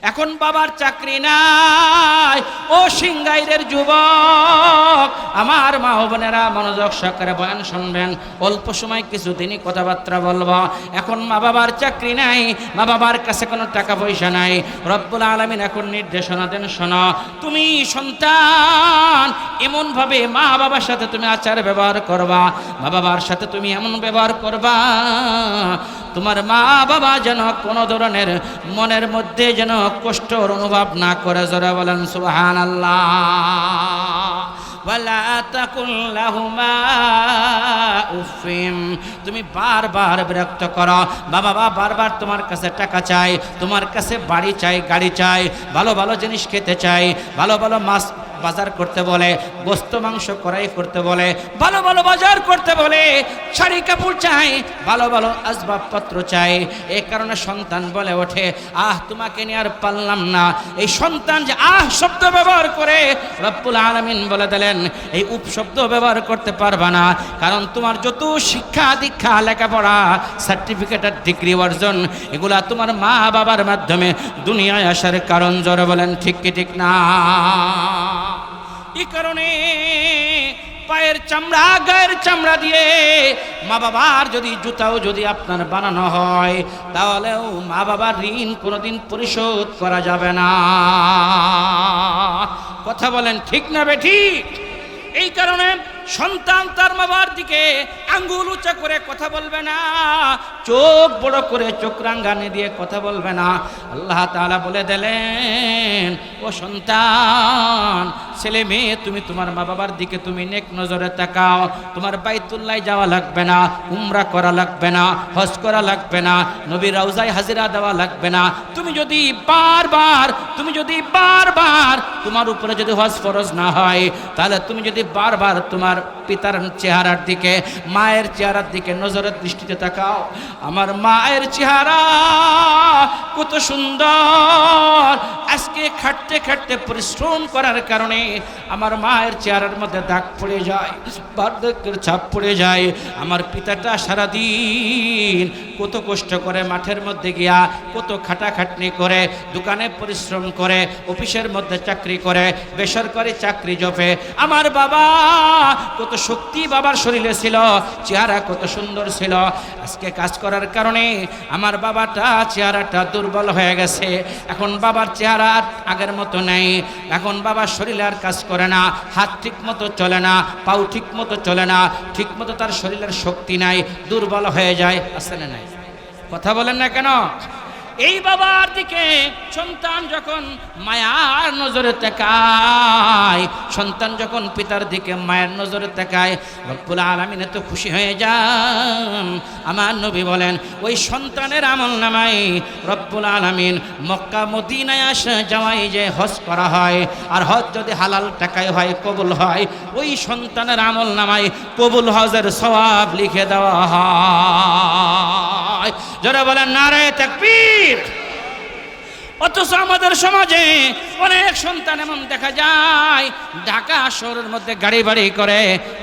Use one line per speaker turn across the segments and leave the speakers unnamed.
এখন বাবার চাকরি নাই। ও সিংগাইরের যুবক, আমার মা ও বোনেরা মনোযোগ সহকারে বয়ান শুনবেন। অল্প সময় কিছুদিনই কথাবার্তা বলবো। এখন মা বাবার চাকরি নাই, মা বাবার কাছে কোনো টাকা পয়সা নাই। রব্বুল আলামিন এখন নির্দেশনা দেন, শোনো, তুমি সন্তান এমনভাবে মা বাবার সাথে তুমি আচার ব্যবহার করবা, মা বাবার সাথে তুমি এমন ব্যবহার করবা তোমার মা বাবা যেন কোনো ধরনের মনের মধ্যে যেন কষ্টর অনুভব না করে। জোরে বলেন সুবহানাল্লাহ। ওয়ালা তাকুল লাহুমা উফিম, তুমি বারবার বিরক্ত করো। বাবা বারবার তোমার কাছে টাকা চাই, তোমার কাছে বাড়ি চাই, গাড়ি চাই, ভালো ভালো জিনিস খেতে চাই, ভালো ভালো মাছ বাজার করতে বলে, গোস্ত মাংস কড়াই করতে বলে, ভালো ভালো বাজার করতে বলে, শাড়ি কাপড় চাই, ভালো ভালো আসবাবপত্র চাই। এই কারণে সন্তান বলে ওঠে, তোমাকে নিয়ে আর পারলাম না। এই সন্তান যে শব্দ ব্যবহার করে, রব্বুল আলামিন বলে দিলেন এই উপশব্দ ব্যবহার করতে পারবা না, কারণ তোমার যত শিক্ষা দীক্ষা লেখাপড়া সার্টিফিকেট আর ডিগ্রি অর্জন এগুলা তোমার মা বাবার মাধ্যমে দুনিয়ায় আসার কারণ। জোরে বলেন ঠিক কি ঠিক না? এই কারণে পায়ের চামড়া গায়ের চামড়া দিয়ে মা বাবার যদি জুতাও যদি আপনার বানানো হয়, তাহলেও মা বাবার ঋণ কোনোদিন পরিশোধ করা যাবে না। কথা বলেন ঠিক না বেঠিক? এই কারণে সন্তান তার মা বাবার দিকে আঙ্গুল উঁচা করে কথা বলবে না, চোখ বড় করে চোখ রাঙ্গানি দিয়ে কথা বলবে না। আল্লাহ তাআলা বলে দিলেন, ও সন্তান, ছেলে মেয়ে, তুমি তোমার মা বাবার দিকে তুমি নেক নজরে তাকাও। তোমার বাইতুল্লাহ যাওয়া লাগবে না, উমরা করা লাগবে না, হজ করা লাগবে না, নবীর রওজায় হাজিরা দেওয়া লাগবে না। তুমি যদি বারবার তোমার উপরে যদি হজ ফরজ না হয়, তাহলে তুমি যদি বারবার তোমার পিতার চেহারার দিকে, মায়ের চেহারার দিকে নজরের দৃষ্টিতে তাকাও। আমার মায়ের চেহারা কত সুন্দর, আজকে খাটতে খাটতে পরিশ্রম করার কারণে আমার মায়ের চেহারার মধ্যে দাগ পড়ে যায়, বার্ধক্যের ছাপ পড়ে যায়। আমার পিতাটা সারাদিন কত কষ্ট করে মাঠের মধ্যে গিয়া কত খাটাখাটনি করে, দোকানে পরিশ্রম করে, অফিসের মধ্যে চাকরি করে, বেসরকারি চাকরি জপে। আমার বাবা কত শক্তি বাবার শরীরে ছিল, চেহারা কত সুন্দর ছিল। আজকে কাজ করার কারণে আমার বাবাটা চেহারাটা দুর্বল হয়ে গেছে। এখন বাবার চেহারা আগের মতো নেই। এখন বাবার শরীরে আর কাজ করে না, হাত ঠিক মতো চলে না, পাও ঠিক মতো চলে না, ঠিক মতো তার শরীরের শক্তি নাই, দুর্বল হয়ে যায়। আসলে নাই, কথা বলেন না কেন? এই বাবার দিকে সন্তান যখন মায়ার নজরে তাকায়, সন্তান যখন পিতার দিকে মায়ের নজরে তাকায়, রব্বুল আলামিন এত খুশি হয়ে যান। আমার নবী বলেন, ওই সন্তানের আমল নামায় রব্বুল আলামিন মক্কা মদিনায় আসে যাওয়াই যে হজ করা হয়, আর হজ যদি হালাল টাকায় হয়, কবুল হয়, ওই সন্তানের আমল নামায় কবুল হজের সওয়াব লিখে দেওয়া হয়। যারা বলেন নারে তাকবীর। অথচ আমাদের সমাজে অনেক সন্তান এমন দেখা যায়, ঢাকা শহরের মধ্যে গাড়ি বাড়ি করে,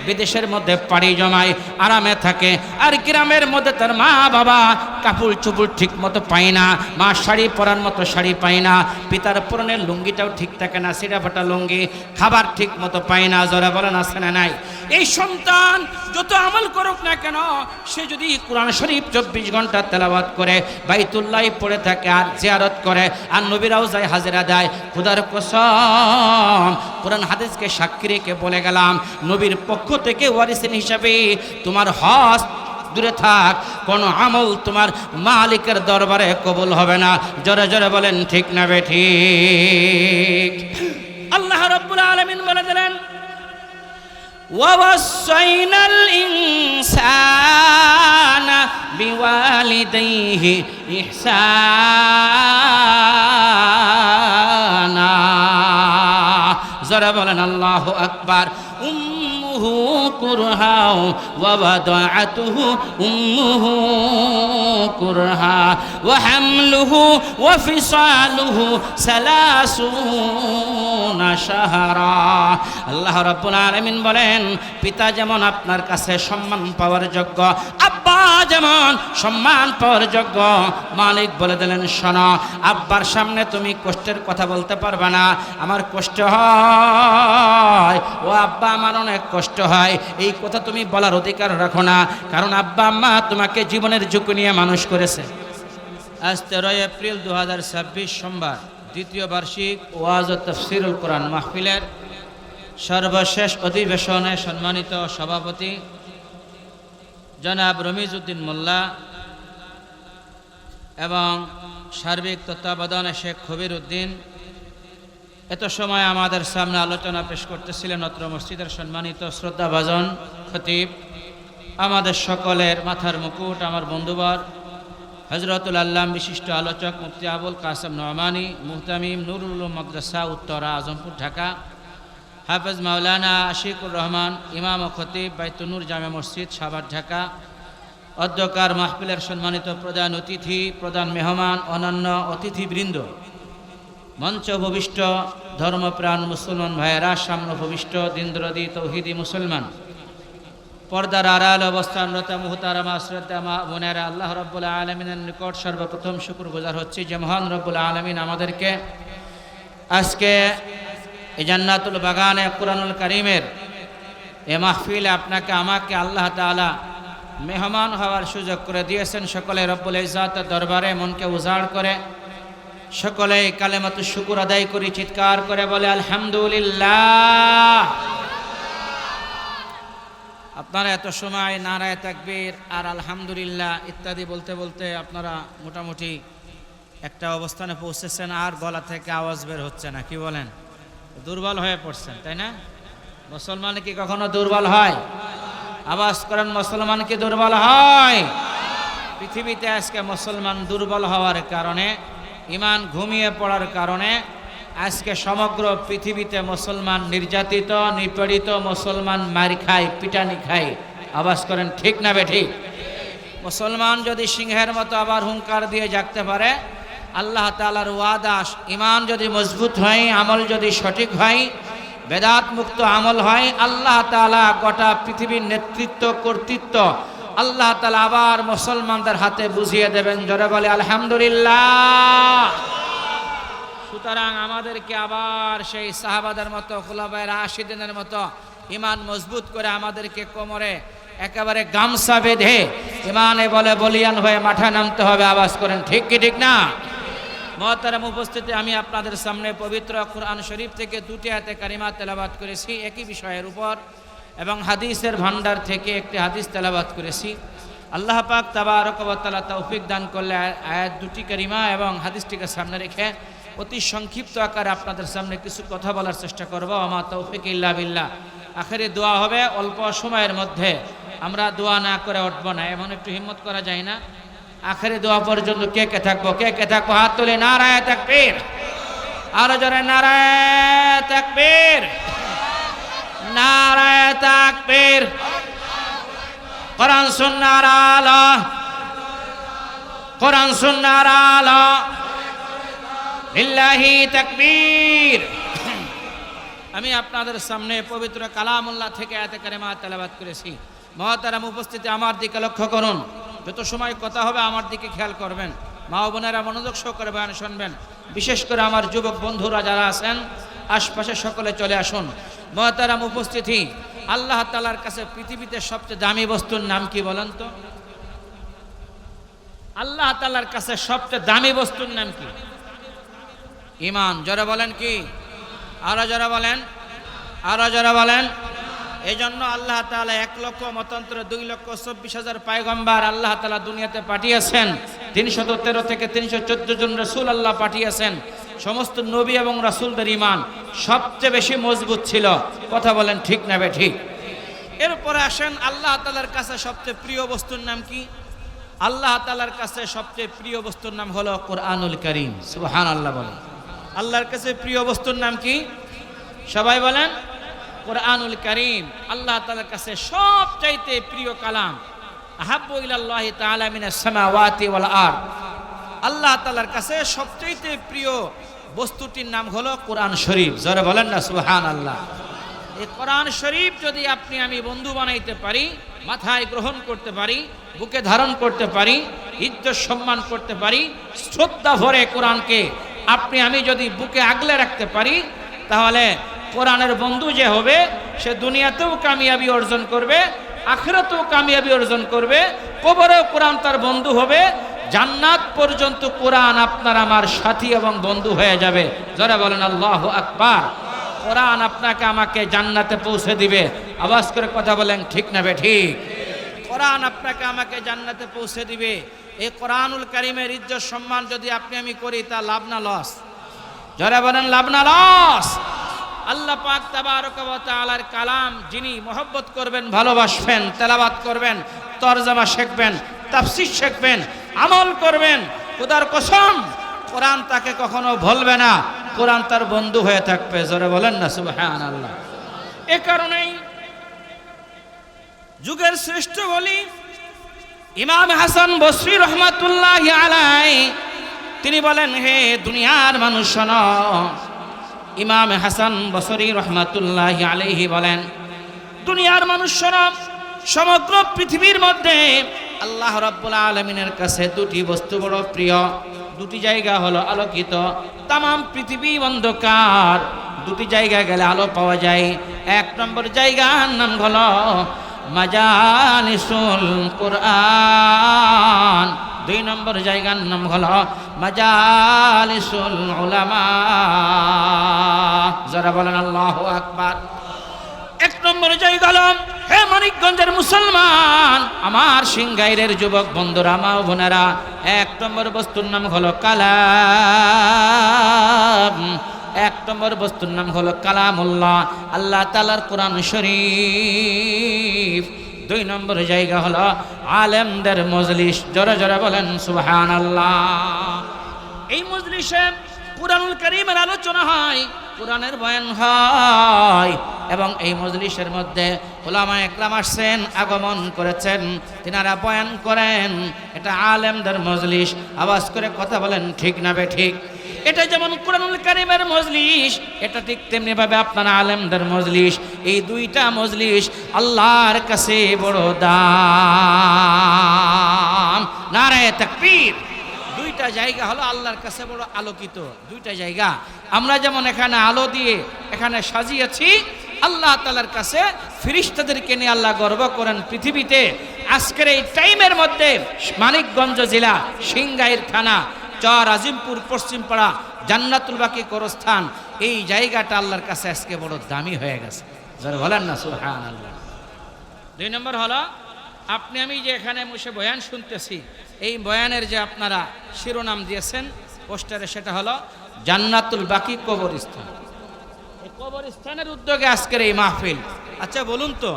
বিদেশের মধ্যে পাড়ি জমায়, আরামে থাকে, আর গ্রামের মধ্যে তার মা বাবা কাপড় চোপড় ঠিক মতো পায় না, মা শাড়ি পরার মতো শাড়ি পায় না, পিতার পরনের লুঙ্গিটাও ঠিক থাকে না, সিরা ফাটা লুঙ্গি, খাবার ঠিক মতো পায় না। জোরে বলেন আছে না নাই? এই সন্তান যত আমল করুক না কেন, সে যদি কোরআন শরীফ 24 ঘন্টা তেলাওয়াত করে, বাইতুল্লাহ পড়ে থাকে, আর জিয়ারত করে, আর নবীর রওজায় হাজিরা দেয়, খোদার কসম কোরআন হাদিসকে সাক্ষী রেখে বলে গেলাম, নবীর পক্ষ থেকে ওয়ারিসিন হিসাবে তোমার হজ দূরে থাক, কোনো আমল তোমার মালিকের দরবারে কবুল হবে না। জোরে জোরে বলেন ঠিক না বেঠিক? আল্লাহ রাব্বুল আলামিন বলে দিলেন, ওয়াসাইনাল ইনসানা বিওয়ালিদাইহি ইহসানা। যারা বলেন আল্লাহু আকবার। উম্মুহু كرها ووضعته أمه كرها وحمله وفصاله 30 شهرا আল্লাহ রাব্বুল আলামিন বলেন পিতা যেমন আপনার কাছে সম্মান পাওয়ার যোগ্য, আব্বা যেমন সম্মান পাওয়ার যোগ্য, মালিক বলে দিলেন শোনো, আব্বার সামনে তুমি কষ্টের কথা বলতে পারবে না। আমার কষ্ট হয়, ও আব্বা আমার অনেক কষ্ট হয়, এই কথা তুমি বলার অধিকার রাখো না, কারণ আব্বা আম্মা তোমাকে জীবনের ঝুঁকি নিয়ে মানুষ করেছে। আজ 13 এপ্রিল 2026 সোমবার, দ্বিতীয় বার্ষিক ওয়াজ ও তাফসীরুল কোরআন মাহফিলের সর্বশেষ অধিবেশনে সম্মানিত সভাপতি জনাব রমিজ উদ্দিন মোল্লা এবং সার্বিক তত্ত্বাবধানে শেখ খবির উদ্দিন এত সময় আমাদের সামনে আলোচনা পেশ করতেছিলেন অত্র মসজিদের সম্মানিত শ্রদ্ধাভাজন খতিব, আমাদের সকলের মাথার মুকুট, আমার বন্ধুবর হজরতুল আল্লাহ বিশিষ্ট আলোচক মুফতি আবুল কাসেম নোমানী, মুহতামিম নুরুল উলুম মাদ্রাসা উত্তরা আজমপুর ঢাকা, হাফেজ মাওলানা আশিকুর রহমান ইমাম ও খতিব বাইতুন্নুর জামে মসজিদ সাভার ঢাকা, অধ্যকার মাহফিলের সম্মানিত প্রধান অতিথি, প্রধান মেহমান, অন্যান্য অতিথিবৃন্দ, মঞ্চ ভবিষ্ঠ ধর্মপ্রাণ মুসলমান ভাইয়েরা, সামনে ভবিষ্ঠ দিনদরদি তৌহিদি মুসলমান, পর্দার আড়াল অবস্থানরত মুহতারামা শ্রদ্ধা মা বোনেরা, আল্লাহ রাব্বুল আলামিনের নিকট সর্বপ্রথম শুকরগুজার হচ্ছি যে মহান রব্বুল আলামিন আমাদেরকে আজকে এই জান্নাতুল বাগানে কুরআনুল কারীমের এ মাহফিলে আপনাকে আমাকে আল্লাহ তাআলা মেহমান হওয়ার সুযোগ করে দিয়েছেন। সকলে রব্বুল ইজ্জাতের দরবারে মনকে উজাড় করে সকলে কালেমাতুশ শুকর আদায় করি, চিৎকার করে বলে আলহামদুলিল্লাহ। আপনারা এত সময় নারায়ে তাকবীর আর আলহামদুলিল্লাহ ইত্যাদি বলতে বলতে আপনারা মোটামুটি একটা অবস্থানে পৌঁছেছেন, আর গলা থেকে আওয়াজ বের হচ্ছে না, কি বলেন? দুর্বল হয়ে পড়ছেন, তাই না? মুসলমান কি কখনো দুর্বল হয়? আওয়াজ করেন, মুসলমান কি দুর্বল হয়? পৃথিবীতে আজকে মুসলমান দুর্বল হওয়ার কারণে, ঈমান ঘুমিয়ে পড়ার কারণে আজকে সমগ্র পৃথিবীতে মুসলমান নির্যাতিত, নিপীড়িত, মুসলমান মার খায়, পিটানি খায়। আওয়াজ করেন ঠিক না বেঠিক? মুসলমান যদি সিংহের মতো আবার হুঙ্কার দিয়ে জাগতে পারে, আল্লাহ তাআলার ওয়াদা, ঈমান যদি মজবুত হয়, আমল যদি সঠিক হয়, বেদাত মুক্ত আমল হয়, আল্লাহ তাআলা গোটা পৃথিবীর নেতৃত্ব কর্তৃত্ব আল্লাহ তাআলা আবার মুসলমানদের হাতে বুঝিয়ে দেবেন। জোরে বলে আলহামদুলিল্লাহ। সুতরাং আমাদেরকে আবার সেই সাহাবাদের মতো, খুলাফায়ে রাশিদিনের মতো ঈমান মজবুত করে আমাদেরকে কোমরে একেবারে গামছা বেঁধে ঈমানে বলে বলিয়ান হয়ে মাঠে নামতে হবে। আওয়াজ করেন ঠিক কি ঠিক না? মুহতারাম উপস্থিতি, আমি আপনাদের সামনে পবিত্র কুরআন শরীফ থেকে দুটি আয়াতে কারিমা তেলাওয়াত করেছি একই বিষয়ের উপর, এবং হাদিসের ভান্ডার থেকে একটি হাদিস তেলাওয়াত করেছি। আল্লাহ পাক তাবারক ওয়া তাআলা তৌফিক দান করলে আয়াত দুটি কারিমা এবং হাদিসটিকে সামনে রেখে অতি সংক্ষিপ্ত আকারে আপনাদের সামনে কিছু কথা বলার চেষ্টা করব। আমা তৌফিক ইল্লা বিল্লাহ। আখেরে দোয়া হবে অল্প সময়ের মধ্যে, আমরা দোয়া না করে উঠবো না, এমন একটু হিম্মত করা যায় না? আখেরে দোয়া পর্যন্ত কে কে থাকবো? কে কে থাকবো? হাত তুলে নারায়ে তাকবীর। আরো জোরে নারায়ে তাকবীর, নারায়ে তাকবীর। কোরআন সুন্নাহর আলো, কোরআন সুন্নাহর আলো, লিল্লাহি তাকবীর। আমি আপনাদের সামনে পবিত্র কালামুল্লাহ থেকে আয়াতে কারিমা তেলাওয়াত করেছি। মুহতারাম উপস্থিতি, আমার দিকে লক্ষ্য করুন। যত সময় কথা হবে আমার দিকে খেয়াল করবেন। মা ও বোনেরা মনোযোগ সহকারে বয়ান শুনবেন। বিশেষ করে আমার যুবক বন্ধুরা যারা আছেন আশপাশে সকলে চলে আসুন। মুহতারাম উপস্থিতি, আল্লাহ তাআলার কাছে পৃথিবীতে সবচেয়ে দামি বস্তুর নাম কি বলেন তো? আল্লাহ তাআলার কাছে সবচেয়ে দামি বস্তুর নাম কি? ঈমান। জোরে বলেন কি? আরো জোরে বলেন, আরো জোরে বলেন। এই জন্য আল্লাহ তাআলা 1 লক্ষ মতান্তরে 2,24,000 পয়গম্বর আল্লাহ তাআলা দুনিয়াতে পাঠিয়েছেন। 313 থেকে 314 জন রাসূল আল্লাহ পাঠিয়েছেন। সমস্ত নবী এবং রাসূলদের ঈমান সবচেয়ে বেশি মজবুত ছিল। কথা বলেন ঠিক না বেঠিক? এরপরে আসেন আল্লাহ তাআলার কাছে সবচেয়ে প্রিয় বস্তুর নাম কি? আল্লাহ তাআলার কাছে সবচেয়ে প্রিয় বস্তুর নাম হলো কোরআনুল কারীম। সুবহানাল্লাহ বলেন। আল্লাহর কাছে প্রিয় বস্তুর নাম কি? সবাই বলেন। কোরআনুল কারীম আল্লাহ তাআলার কাছে সবচাইতে প্রিয় কালাম। আহাব্বু ইলাল্লাহি তাআলা মিনাস সামাওয়াতি ওয়াল আরদ, আল্লাহ তাআলার কাছে সবচাইতে প্রিয় বস্তুটির নাম হলো কোরআন শরীফ। জোরে বলেন না সুবহানাল্লাহ। এই কোরআন শরীফ যদি আপনি আমি বন্ধু বানাইতে পারি, মাথায় গ্রহণ করতে পারি, বুকে ধারণ করতে পারি, ইজ্জত সম্মান করতে পারি, শ্রদ্ধা ভরে কোরআনকে আপনি আমি যদি বুকে আগলে রাখতে পারি, তাহলে কোরআনের বন্ধু যে হবে সে দুনিয়াতেও কামিয়াবি অর্জন করবে, আখিরাতেও কামিয়াবি অর্জন করবে, কবরেও কোরআন তার বন্ধু হবে, জান্নাত পর্যন্ত কোরআন আপনার আমার সাথী এবং বন্ধু হয়ে যাবে। যারা বলেন আল্লাহু আকবার। কোরআন আপনাকে আমাকে জান্নাতে পৌঁছে দিবে। আওয়াজ করে কথা বলেন ঠিক না বেঠিক? কোরআন আপনাকে আমাকে জান্নাতে পৌঁছে দিবে। এই কোরআনুল কারীমের ইজ্জত সম্মান যদি আপনি আমি করি, তা লাভ না লস? যারা বলেন লাভ না লস? আল্লাহ পাক তাবারক ওয়া তাআলার কালাম যিনি মহব্বত করবেন, ভালোবাসবেন, তেলাওয়াত করবেন, তরজমা শিখবেন, তাফসীর শিখবেন, আমল করবেন, খোদার কসম কোরআন তাকে কখনো ভুলবে না, কোরআন তার বন্ধু হয়ে থাকবে। জোরে বলেন না সুবহানাল্লাহ। এ কারণেই যুগের শ্রেষ্ঠ বলি ইমাম হাসান বসরি রহমাতুল্লাহি আলাইহি তিনি বলেন, হে দুনিয়ার মানুষ শোনো। ইমাম হাসান বসরি রহমাতুল্লাহি আলাইহি বলেন, দুনিয়ার মানুষ শোনো, সমগ্র পৃথিবীর মধ্যে আল্লাহ রাব্বুল আলামিনের কাছে দুটি বস্তু বড় প্রিয়, দুটি জায়গা হলো আলোকিত। তামাম পৃথিবী অন্ধকার, দুটি জায়গায় গেলে আলো পাওয়া যায়। এক নম্বর জায়গার নাম হলো মাজালিসুল কোরআন, দুই নম্বর জায়গার নাম হলো মাজালিসুল উলামা। যারা বলেন আল্লাহু আকবার। এক নম্বর জায়গা হলো, হে মানিকগঞ্জের মুসলমান, আমার সিংগাইরের যুবক বন্ধুরা, মা বোনেরা, এক নম্বর বস্তুর নাম হলো কালাম। এক নম্বর বস্তুর নাম হলো কালামুল্লাহ, আল্লাহ তাআলার কোরআন শরীফ। দুই নম্বর জায়গা হলো আলেমদের মজলিস। জোরে জোরে বলেন সুবহানাল্লাহ। এই মজলিসে কোরআনুল কারীমের আলোচনা হয়, কোরআনের বয়ান হয়, এবং এই মজলিসের মধ্যে উলামায়ে কেরাম আসছেন, আগমন করেছেন, তিনারা বয়ান করেন। এটা আলেমদের মজলিস। আওয়াজ করে কথা বলেন ঠিক না বেঠিক? এটা যেমন কোরআনুল কারীমের মজলিস, এটা ঠিক তেমনি ভাবে আপনার আলেমদের মজলিস। এই দুইটা মজলিস আল্লাহর কাছে বড় দাম। নারায়ে তাকবীর। দুইটা জায়গা হলো আল্লাহর কাছে বড় আলোকিত দুইটা জায়গা। আমরা যেমন এখানে আলো দিয়ে এখানে সাজিয়েছি, আল্লাহ তাআলার কাছে ফেরেশতাদেরকে নিয়ে আল্লাহ গর্ব করেন পৃথিবীতে। আজকের এই টাইমের মধ্যে মানিকগঞ্জ জেলা, সিংগাইর থানা, চর আজিমপুর, পশ্চিমপাড়া, জান্নাতুল বাকি গোরস্থান, এই জায়গাটা আল্লাহর কাছে আজকে বড় দামি হয়ে গেছে। যারা বলেন না সুবহানাল্লাহ। দুই নম্বর হলো, আপনি আমি যে এখানে বসে বয়ান শুনতেছি, এই বয়ানের যে আপনারা শিরোনাম দিয়েছেন পোস্টারে, সেটা হলো জান্নাতুল বাকি কবরস্থান। এই কবরস্থানের উদ্যোগে আজকের এই মাহফিল। আচ্ছা বলুন তো,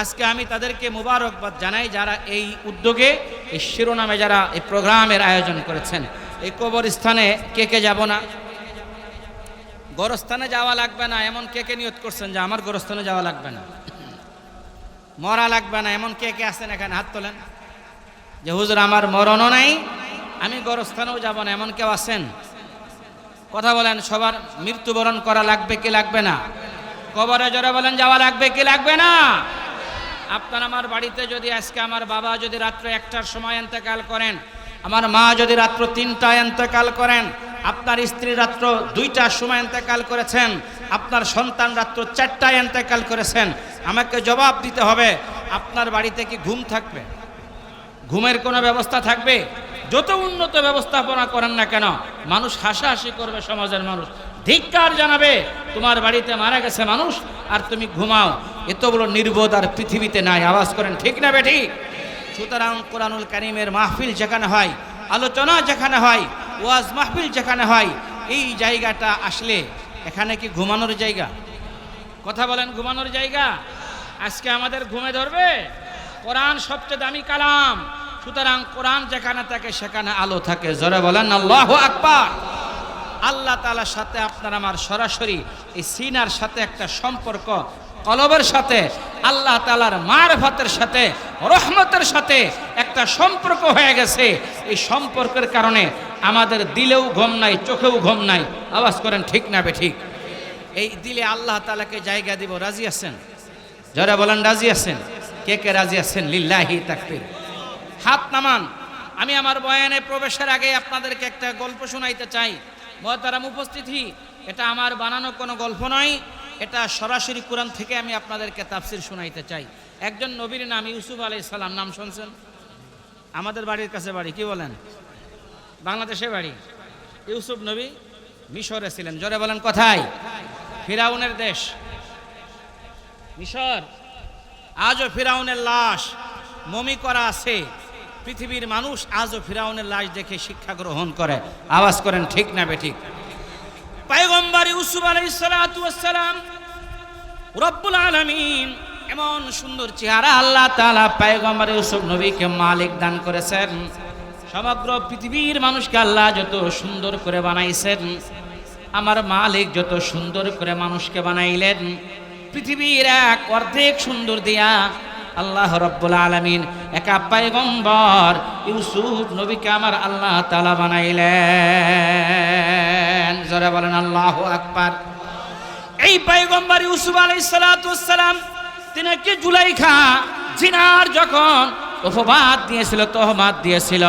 আজকে আমি তাদেরকে মোবারকবাদ জানাই যারা এই উদ্যোগে, এই শিরোনামে যারা এই প্রোগ্রামের আয়োজন করেছেন। এই কবরস্থানে কে কে যাব না? গোরস্থানে যাওয়া লাগবে না এমন কে কে নিয়ত করছেন যে আমার গোরস্থানে যাওয়া লাগবে না, মরা লাগবে না এমন কে কে আছেন এখানে? হাত তোলেন। যে হুজুর আমার মরণও নাই, আমি গোরস্থানেও যাব না, এমন কেউ আছেন? কথা বলেন। সবার মৃত্যুবরণ করা লাগবে কি লাগবে না? কবরে জোরে বলেন যাওয়া লাগবে কি লাগবে না? আপনার আমার বাড়িতে যদি আজকে আমার বাবা যদি রাত্র 1টার সময় ইন্তেকাল করেন, আমার মা যদি রাত্র 3টায় ইন্তেকাল করেন, আপনার স্ত্রী রাত্র 2টার সময় ইন্তেকাল করেছেন, আপনার সন্তান রাত্র 4টায় ইন্তেকাল করেছেন, আমাকে জবাব দিতে হবে। আপনার বাড়িতে কি ঘুম থাকবে? ঘুমের কোনো ব্যবস্থা থাকবে? যত উন্নত ব্যবস্থাপনা করেন না কেন, মানুষ হাসাহাসি করবে, সমাজের মানুষ ধিক্কার জানাবে। তোমার বাড়িতে মারা গেছে মানুষ আর তুমি ঘুমাও, এত বড় নির্বোধ আর পৃথিবীতে নাই। আওয়াজ করেন ঠিক না বেঠিক? সুতরাং কোরআনুল কারীমের মাহফিল যেখানে হয়, আলোচনা যেখানে হয়, ওয়াজ মাহফিল যেখানে হয়, এই জায়গাটা আসলে এখানে কি ঘুমানোর জায়গা? কথা বলেন, ঘুমানোর জায়গা? আজকে আমাদের ঘুমে ধরবে? কোরআন সবচেয়ে দামি কালাম। সুতরাং কোরআন যেখানে থাকে সেখানে আলো থাকে। জোরে বলেন আল্লাহু আকবার। আল্লাহ তাআলার সাথে আপনার আমার সরাসরি এই সিনার সাথে একটা সম্পর্ক কলবের সাথে আল্লাহ তাআলার মারফতের সাথে রহমতের সাথে একটা সম্পর্ক হয়ে গেছে। এই সম্পর্কের কারণে আমাদের দিলেও ঘুম নাই, চোখেও ঘুম নাই। আওয়াজ করেন ঠিক না বেঠিক? এই দিলে আল্লাহ তাআলাকে জায়গা দিব। রাজি আছেন? যারা বলেন রাজি আছেন? কে কে রাজি আছেন? লিল্লাহি তাকবীর। হাত নামান। আমি আমার বয়ানে প্রবেশের আগে আপনাদেরকে একটা গল্প শোনাইতে চাই। মুহতারাম উপস্থিতি, এটা আমার বানানো কোনো গল্প নয়, এটা সরাসরি কোরআন থেকে আমি আপনাদেরকে তাফসির শোনাইতে চাই। একজন নবীর নাম ইউসুফ আলাইহিস সালাম, নাম শুনছেন? আমাদের বাড়ির কাছে বাড়ি, কি বলেন? বাংলাদেশে বাড়ি। ইউসুফ নবী মিশরে ছিলেন। জোরে বলেন কোথায়? ফিরাউনের দেশ মিশর। আজও ফিরাউনের লাশ মমি করা আছে। পৃথিবীর মানুষ আজও ফিরাউনের লাশ দেখে শিক্ষা গ্রহণ করে। আওয়াজ করেন ঠিক না বেঠিক? পয়গম্বর ইউসুফ আলাইহিস সালাতু ওয়াস সালাম, রব্বুল আলামিন এমন সুন্দর চেহারা আল্লাহ তাআলা পয়গম্বর ইউসুফ নবীকে মালিক দান করেছেন। সমগ্র পৃথিবীর মানুষকে আল্লাহ যত সুন্দর করে বানাইছেন, আমার মালিক যত সুন্দর করে মানুষকে বানাইলেন, পৃথিবীর এক অর্ধেক সুন্দর দিয়া আল্লাহ রব্বুল আলামিন একা পয়গম্বর ইউসুফ নবীকে আমার আল্লাহ তাআলা বানাইলেন। জোরে বলেন আল্লাহু আকবার। এই পয়গম্বর ইউসুফ আলাইহিস সালাতু ওয়াস সালাম, তিনাকে জুলাইখা জিনার যখন অপবাদ দিয়েছিল, তহমাত দিয়েছিল,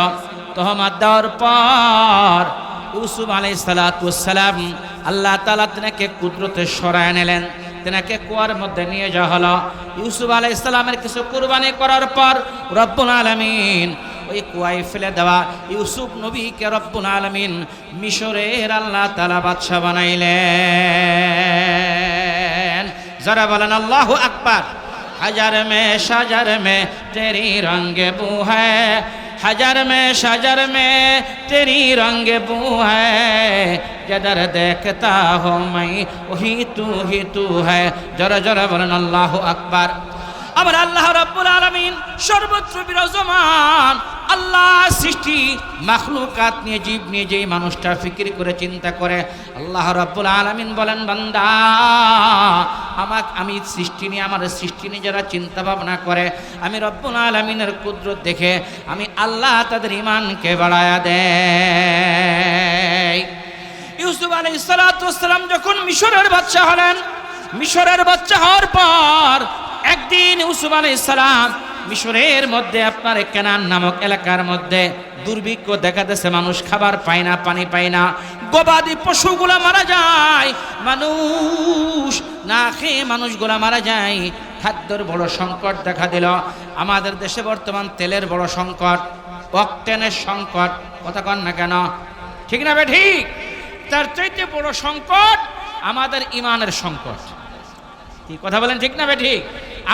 তহমাত দেওয়ার পর ইউসুফ আলাইহিস সালাতু ওয়াস সালাম আল্লাহ তাআলা তিনাকে কুদরতে সরায় নিলেন। তিনাকে কুয়ার মধ্যে নিয়ে যাওয়া হলো। ইউসুফ আলাইহিস সালামের কিছু কুরবানি করার পর রব্বুল আলামিন ওই কুয়ায় ফেলে দেওয়া ইউসুফ নবীকে রব্বুল আলামিন মিশরের আল্লাহ তাআলা বাদশা বানাইলেন। যারা বলেন আল্লাহু আকবার। হাজার মে সাজার মে তেরি রঙে বু হ্যায়, हजार में शजर में तेरी रंग बू है, जदर देखता हो मैं वही तू है। जरा जरा बोलन अल्लाह अकबर। আমার আল্লাহ রাব্বুল আলামিন সর্বত্র বিরাজমান। আল্লাহ সৃষ্টি মাখলুকাত নিয়ে, জীব নিয়ে যেই মানুষটা ফিকির করে চিন্তা করে, আল্লাহ রাব্বুল আলামিন বলেন, বান্দা আমি সৃষ্টি নিয়ে, আমার সৃষ্টি নিয়ে যারা চিন্তা ভাবনা করে, আমি রব্বুল আলামিনের কুদরত দেখে আমি আল্লাহ তাদের ঈমানকে বাড়ায়া দেয়। ইউসুফ আলাইহিস সালাতু ওয়াস সালাম যখন মিশরের বাদশা হলেন, মিশরের বাদশা হওয়ার পর একদিন ইউসুফ আলাইহিস সালাম মিশরের মধ্যে আপনার কেনান নামক এলাকার মধ্যে দুর্ভিক্ষ দেখা দিয়েছে। মানুষ খাবার পায় না, পানি পায় না, গবাদি পশুগুলা মারা যায়, মানুষ না খেয়ে মানুষগুলা মারা যায়। খাদ্যের বড় সংকট দেখা দিল। আমাদের দেশে বর্তমান তেলের বড় সংকট, অকটেনের সংকট, কথা কন না কেন? ঠিক না বে ঠিক? তার চাইতে বড় সংকট আমাদের ঈমানের সংকট। কি কথা বলেন ঠিক না বে ঠিক?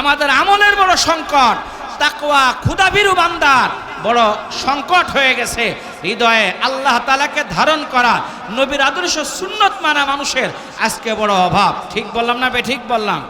আমাদের আমলের বড় সংকট, তাকওয়া খুদাভীরু বান্দার বড় সংকট হয়ে গেছে। হৃদয়ে আল্লাহ তাআলাকে ধারণ করা, নবীর আদর্শ সুন্নত মানা মানুষের আজকে বড় অভাব। ঠিক বললাম না বে ঠিক বললাম?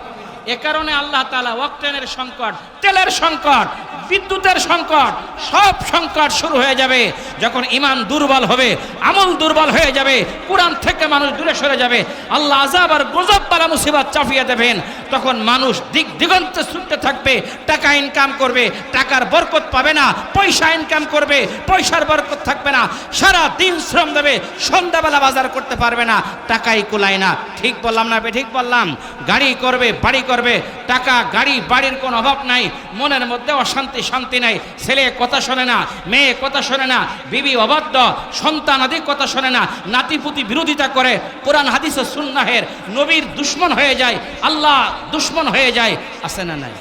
এ কারণে আল্লাহ তাআলা অকটেনের সংকট, তেলের সংকট, বিদ্যুতের সংকট, সব সংকট শুরু হয়ে যাবে যখন ঈমান দুর্বল হবে, আমল দুর্বল হয়ে যাবে, কোরআন থেকে মানুষ দূরে সরে যাবে, আল্লাহ আযাব আর গজব বালা মুসিবত চাপিয়ে দেবেন। তখন মানুষ দিক দিগন্তে ছুটতে থাকবে, টাকা ইনকাম করবে, টাকার বরকত পাবে না, পয়সা ইনকাম করবে, পয়সার বরকত থাকবে না, সারা দিন শ্রম দেবে, সন্ধ্যাবেলা বাজার করতে পারবে না, টাকাই কুলায় না। ঠিক বললাম না বে ঠিক বললাম? গাড়ি করবে, বাড়ি করবে, টাকা গাড়ি বাড়ির কোনো অভাব নাই, মনের মধ্যে অশান্তি, শান্তি নাই, ছেলে কথা শোনে না, মেয়ে কথা শোনে না, বিবি অবাধ্য, সন্তান আদি কথা শোনে না, নাতিপুতি বিরোধিতা করে, কোরআন হাদিস ও সুন্নাহের নবীর দুশ্মন হয়ে যায়, আল্লাহ দুশ্মন হয়ে যায়। আছে না নাই?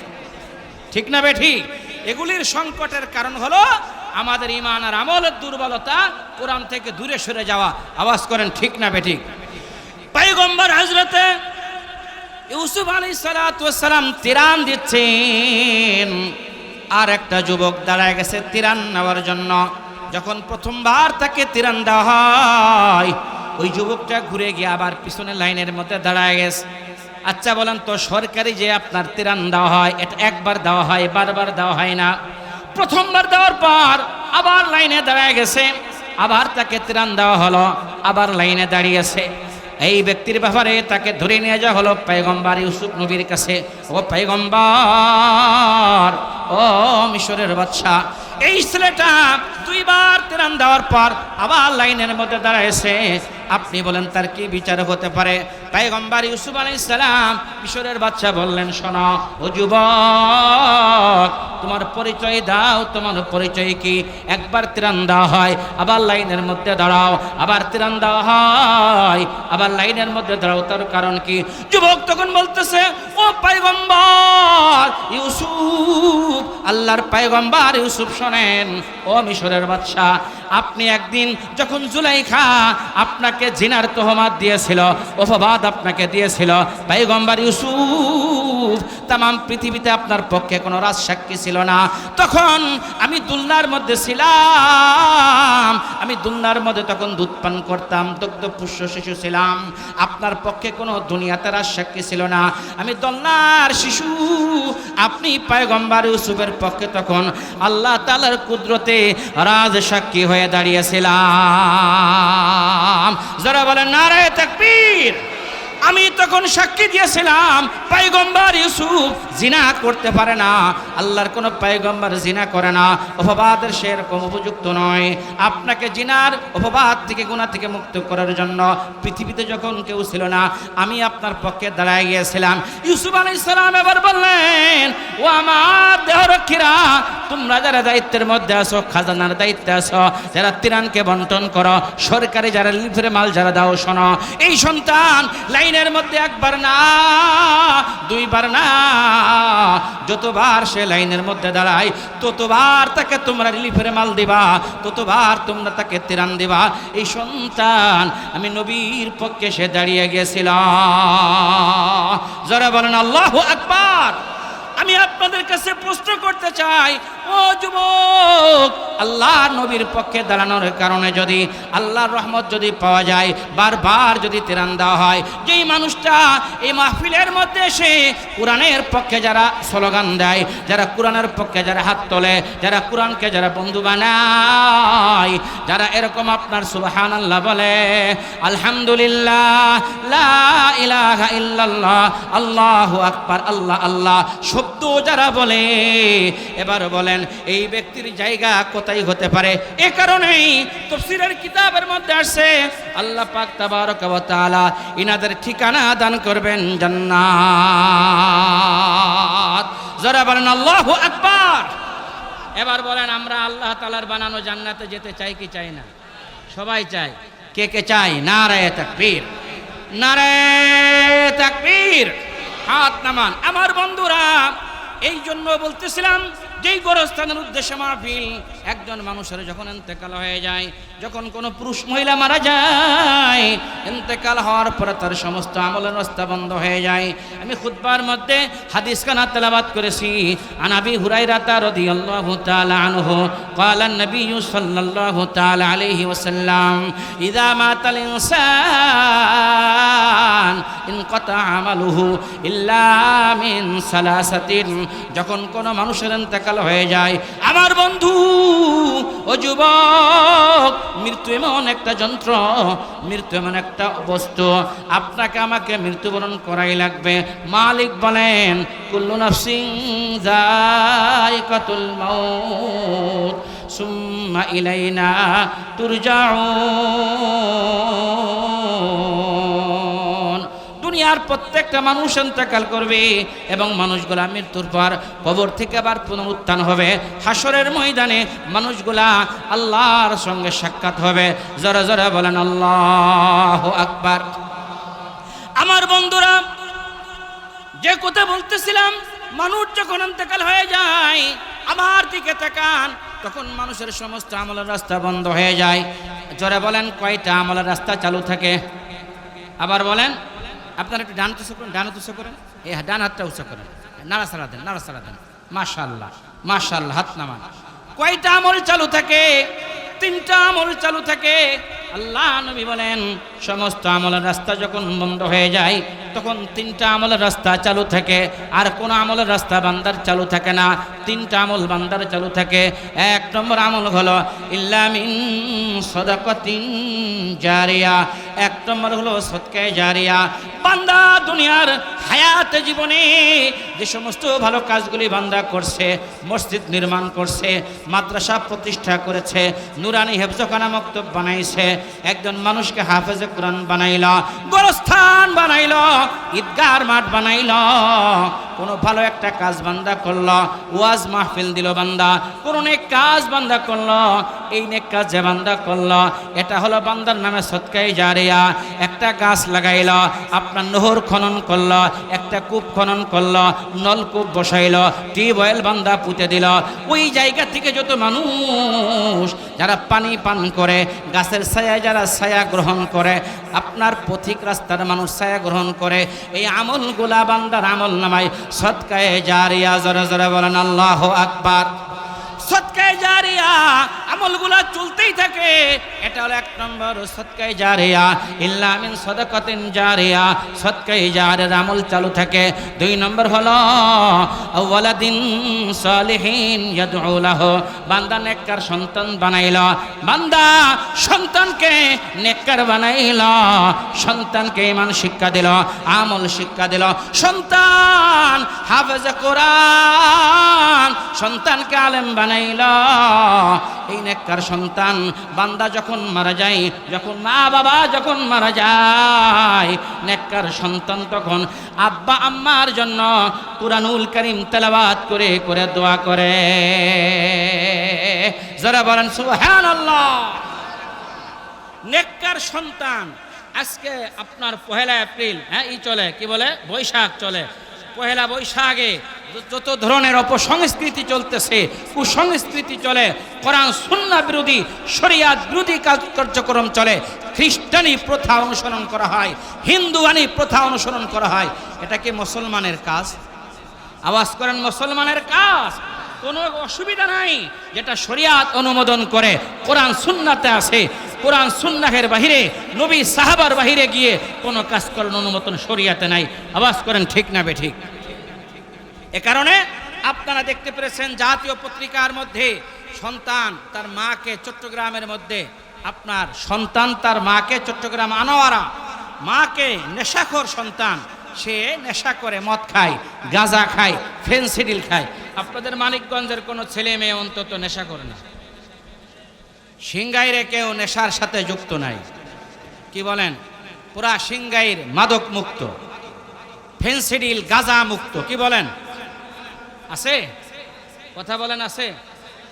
ঠিক না বে ঠিক? এগুলির সংকটের কারণ হলো আমাদের ঈমান আর আমলের দুর্বলতা, কোরআন থেকে দূরে সরে যাওয়া। আওয়াজ করেন ঠিক না বে ঠিক? পয়গম্বর হযরতে ইউসুফ আলাইহিস সালাতু ওয়াস সালাম তিরান দিচ্ছেন, আর একটা যুবক দাঁড়ায় গেছে তিরান নেওয়ার জন্য। যখন প্রথমবার তাকে তিরান দেওয়া হয়, ওই যুবকটা ঘুরে গিয়ে আবার পিছনের লাইনের মধ্যে দাঁড়ায় গেছে। আচ্ছা বলেন তো, সরকারি যে আপনার তিরান দেওয়া হয়, এটা একবার দেওয়া হয়, বারবার দেওয়া হয় না? প্রথমবার দেওয়ার পর আবার লাইনে দাঁড়ায় গেছে, আবার তাকে তিরান দেওয়া হলো, আবার লাইনে দাঁড়িয়েছে। এই ব্যক্তির ব্যাপারে তাকে ধরে নিয়ে যাওয়া হলো পয়গম্বর ইউসুফ নবীর কাছে। ও পয়গম্বর, ও মিশরের বাদশা, এই ছেলেটা দুইবার তিরান দেওয়ার পর আবার লাইনের মধ্যে দাঁড়াইছে, আপনি বলেন তার কি বিচার হতে পারে? পয়গম্বর ইউসুফ আলাইহিস সালাম মিশরের বাদশা বললেন, শোনো ও যুবক, তোমার পরিচয় দাও, তোমার পরিচয় কি? একবার তিরান দেওয়া হয়, আবার লাইনের মধ্যে দাঁড়াও, আবার তিরান দেওয়া হয়, আবার লাইনের মধ্যে দাঁড়াও, তার কারণ কি? যুবক তখন বলতেছে, ও পয়গম্বর ইউসুফ, আল্লাহর পয়গম্বর ইউসুফ শোনেন, ও মিশরের বাদশা, আপনি একদিন যখন জুলাইখা আপনাকে জিনার তোহমাত দিয়েছিল, অপবাদ আপনাকে দিয়েছিল, পয়গম্বর ইউসুফ তামাম পৃথিবীতে আপনার পক্ষে কোনো রাজসাক্ষী ছিল না। তখন আমি দুলনার মধ্যে ছিলাম, আমি দুলনার মধ্যে তখন দুধ পান করতাম, দুগ্ধপুষ্য শিশু ছিলাম, আপনার পক্ষে কোনো দুনিয়াতে রাজসাক্ষী ছিল না, আমি দোলনার শিশু, আপনি পয়গম্বর ইউসুফের পক্ষে তখন আল্লাহ তাআলার কুদরতে রাজসাক্ষী হয়ে দাঁড়িয়েছিলাম। যারা বলেন নারে তাকবীর। আমি তখন সাক্ষী দিয়েছিলাম পয়গম্বর ইউসুফ জিনা করতে পারে না, আল্লাহর কোনো পয়গম্বর জিনা করে না, অপবাদের সেরকম উপযুক্ত নয়। আপনাকে জিনার অপবাদ থেকে, গুনাহ থেকে মুক্ত করার জন্য পৃথিবীতে যখন কেউ ছিল না, আমি আপনার পক্ষে দাঁড়ায় গিয়েছিলাম। ইউসুফ আলাইহিস সালাম এবার বললেন, ও আমার দেহরক্ষীরা, তোমরা যারা দায়িত্বের মধ্যে আছো, খাজানার দায়িত্বে আছো, যারা তিরানকে বন্টন করো, সরকারি যারা লিফের মাল যারা দাও, শোনো, এই সন্তান লাইনের মধ্যে একবার না, দুইবার না, যতবার সে লাইনের মধ্যে দাঁড়ায় ততবার তাকে তোমরা রিলিফের মাল দিবা, ততবার তোমরা তাকে তিরান দিবা। এই সন্তান আমি নবীর পক্ষে সে দাঁড়িয়ে গেছিল। যারা বলেন আল্লাহু আকবার। আমি আপনাদের কাছে প্রশ্ন করতে চাই, ও যুবক, আল্লাহ নবীর পক্ষে দাঁড়ানোর কারণে যদি আল্লাহর রহমত যদি পাওয়া যায়, বারবার যদি তিরান দেওয়া হয়, যেই মানুষটা এই মাহফিলের মধ্যে এসে কোরআনের পক্ষে যারা স্লোগান দেয়, যারা কোরআনের পক্ষে যারা হাত তোলে, যারা কোরআনকে যারা বন্ধু বানায়, যারা এরকম আপনার সুবহানাল্লাহ বলে, আলহামদুলিল্লাহ, লা ইলাহা ইল্লাল্লাহ, আল্লাহু আকবার, আল্লাহ আল্লাহ শব্দ যারা বলে, এবার বলেন এই ব্যক্তির জায়গা কোথায় হতে পারে? এ কারণেই তাফসীরের কিতাবের মধ্যে আসছে, আল্লাহ পাক তাবারক ওয়া তাআলা ইনাদের ঠিকানা দান করবেন জান্নাত। যারা বলেন আল্লাহু আকবার। এবার বলেন, আমরা আল্লাহ তাআলার বানানো জান্নাতে যেতে চাই কি চাই না? সবাই চাই। কে কে চাই? নারে তাকবীর, নারে তাকবীর, হাত নামান। আমার বন্ধুরা, এই জন্য বলতেছিলাম, যেই গোরস্থানের উদ্দেশ্যে মাহফিল, একজন মানুষের যখন ইন্তেকাল হয়ে যায়, যখন কোনো পুরুষ মহিলা মারা যায়, ইন্তেকাল হওয়ার পরে তার সমস্ত আমলের রাস্তা বন্ধ হয়ে যায়। আমি খুতবার মধ্যে হাদিস খানা তেলাওয়াত করেছি। আন আবি হুরায়রা রাদিয়াল্লাহু তাআলা আনহু قال النبي صلى الله تعالى عليه وسلم اذا مات الانسان انقطع عمله الا من ثلاثه। যখন কোনো মানুষের ইন্তেকাল হয়ে যায়, আমার বন্ধু ও যুবক, মৃত্যু এমন একটা যন্ত্র, মৃত্যু এমন একটা বস্তু, আপনাকে আমাকে মৃত্যুবরণ করাই লাগবে। মালিক বলেন, কুল্লু নাফসিন যায়িকাতুল মাউত সুম্মা ইলাইনা তুরজাউন। দুনিয়ার প্রত্যেকটা মানুষ ইন্তেকাল করবে এবং মানুষগুলা মৃত্যুর পর কবর থেকে আবার পুনরুত্থান হবে। হাসরের ময়দানে মানুষগুলা আল্লাহর সঙ্গে সাক্ষাৎ হবে। জোরে জোরে বলেন আল্লাহু আকবার। আমার বন্ধুরা, যে কথা বলতেছিলাম, মানুষ যখন ইন্তেকাল হয়ে যায়, আমার দিকে তাকান, তখন মানুষের সমস্ত আমলের রাস্তা বন্ধ হয়ে যায়। জোরে বলেন, কয়টা আমলের রাস্তা চালু থাকে? আবার বলেন। আপনারা একটু ডান উঁচু করেন, ডান উঁচু করেন, এই ডান হাতটা উঁচু করেন, নাড়াচাড়া দেন, নাড়াচাড়া দেন। মাশাআল্লাহ, মাশাআল্লাহ, হাত নামান। কয়টা আমল চালু থাকে? তিনটা আমল চালু থাকে। আল্লাহ নবী বলেন সমস্ত আমলের রাস্তা যখন বন্ধ হয়ে যায় তখন তিনটা আমলের রাস্তা চালু থাকে, আর কোন আমলের রাস্তা বান্দার চালু থাকে না। তিনটা আমল বান্দার চালু থাকে। এক নম্বর আমল হলো ইল্লা মিন সাদাকাতিন জারিয়া, এক নম্বর হলো সদকায়ে জারিয়া। বান্দা দুনিয়ার হায়াত জীবনে যে সমস্ত ভালো কাজগুলি বান্দা করছে, মসজিদ নির্মাণ করছে, মাদ্রাসা প্রতিষ্ঠা করেছে, নুরানি হেফজখানা মক্তব বানাইছে, একজন মানুষকে হাফেজে কোরআন বানাইল, গোরস্থান বানাইল, ঈদগাহর মাঠ বানাইল, কোনো ভালো একটা কাজ বান্দা করলো, ওয়াজ মাহফিল দিল বান্দা, কোনো নেক কাজ বান্দা করলো, এই নেক কাজ যে বান্দা করলো এটা হলো বান্দার নামে সদকায়ে জারিয়া। একটা গাছ লাগাইল, আপনার নহর খনন করলো, একটা কূপ খনন করলো, নলকূপ বসাইল, টিউবওয়েল বান্দা পুঁতে দিল, ওই জায়গা থেকে যত মানুষ যারা পানি পান করে, গাছের ছায়ায় যারা ছায়া গ্রহণ করে, আপনার পথিক রাস্তার মানুষ ছায়া গ্রহণ করে, এই আমলগুলা বান্দার আমল নামায় সদকায়ে জারিয়া। জোরে জোরে বলেন আল্লাহু আকবার। সদকায়ে জারিয়া আমলগুলা চলতেই থাকে, এটা হলো এক নম্বর সদকায়ে জারিয়া। ইল্লা মিন সাদাকাতিন জারিয়া, সদকায়ে জারিয়ার আমল চালু থাকে। দুই নম্বর হলো ওয়ালাদিন সালিহিন ইয়াদউ লাহু, বান্দা নেককার সন্তান বানাইল, বান্দা সন্তানকে নেককার বানাইল, সন্তানকে ঈমান শিক্ষা দিল, আমল শিক্ষা দিল, সন্তান হাফেজে কোরআন, সন্তানকে আলেম বানাইল। এই নেককার সন্তান বান্দা যখন মারা যায়, যখন মা বাবা যখন মারা যায়, নেককার সন্তান তখন আব্বা আম্মার জন্য কুরআনুল কারীম তেলাওয়াত করে করে দোয়া করে। যারা বলেন সুবহানাল্লাহ। নেককার সন্তান আজকে আপনার পহেলা এপ্রিল, ই চলে, কি বলে, বৈশাখ চলে, পহেলা বৈশাখে যত ধরনের অপসংস্কৃতি চলতেছে, কুসংস্কৃতি চলে, কোরআন সুন্নাহ বিরোধী, শরিয়াত বিরোধী কার্যক্রম চলে, খ্রিস্টানি প্রথা অনুসরণ করা হয়, হিন্দুয়ানি প্রথা অনুসরণ করা হয়, এটা কি মুসলমানের কাজ? আওয়াজ করেন, মুসলমানের কাজ? কোনো অসুবিধা নাই, যেটা শরিয়াত অনুমোদন করে, কোরআন সুন্নাতে আছে, কোরআন সুন্নাহের বাহিরে, নবী সাহাবার বাহিরে গিয়ে কোনো কাজ করার অনুমোদন শরিয়াতে নাই। আওয়াজ করেন ঠিক না বেঠিক? এ কারণে আপনারা দেখতে পেরেছেন জাতীয় পত্রিকার মধ্যে সন্তান তার মাকে, চট্টগ্রামের মধ্যে আপনার সন্তান তার মাকে, চট্টগ্রাম আনোয়ারা, মাকে নেশাখোর সন্তান, সে নেশা করে, মদ খায়, গাঁজা খায়, ফেনসিডিল খায়। আপনাদের মানিকগঞ্জের কোনো ছেলে মেয়ে অন্তত নেশা করে না, সিংগাইরে কেউ নেশার সাথে যুক্ত নাই, কি বলেন? পুরা সিংগাইর মাদক মুক্ত, ফেনসিডিল গাঁজা মুক্ত, কি বলেন? আছে? কথা বলেন আছে?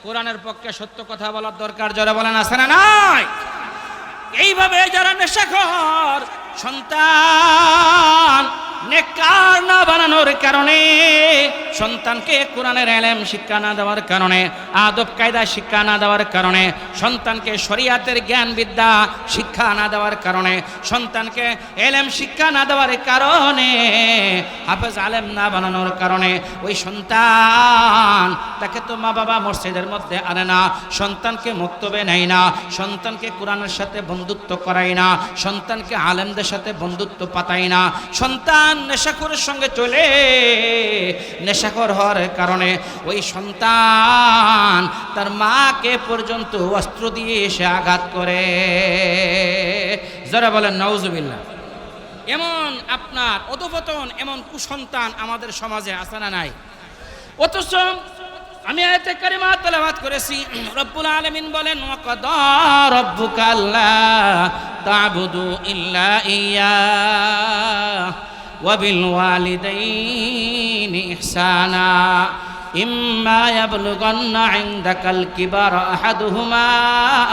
কোরআনের পক্ষে সত্য কথা বলার দরকার, যারা বলেন আছে না নাই? এইভাবে যারা নেশাখোর সন্তান নেককার না বানানোর কারণে, সন্তানকে কোরআনের ইলম শিক্ষা না দেওয়ার কারণে, আদব কায়দা শিক্ষা না দেওয়ার কারণে, সন্তানকে শরিয়াতের জ্ঞান বিদ্যা শিক্ষা না দেওয়ার কারণে, সন্তানকে ইলম শিক্ষা না দেওয়ার কারণে, হাফেজ আলেম না বানানোর কারণে, ওই সন্তান তাকে তো মা বাবা মসজিদের মধ্যে আনে না, সন্তানকে মক্তবে নেয় না, সন্তানকে কোরআনের সাথে বন্ধুত্ব করায় না, সন্তানকে আলেমদের সাথে বন্ধুত্ব পাতায় না, সন্তান নেশাখোরের সঙ্গে চলে, নেশাখোর হওয়ার কারণে ওই সন্তান তার মাকে পর্যন্ত অস্ত্র দিয়ে এসে আঘাত করে। যারা বলেন নাউজুবিল্লাহ। এমন আপনার অধঃপতন, এমন কুসন্তান আমাদের সমাজে আছে না নাই? অথচ আমি আয়াতে কারিমা তেলাওয়াত করেছি, রব্বুল আলামিন বলেন ওয়াকাদা রাব্বুকা আল্লা তা'বুদু ইল্লা ইয়্যা وبالوالدين إحسانا إما يبلغن عندك الكبر أحدهما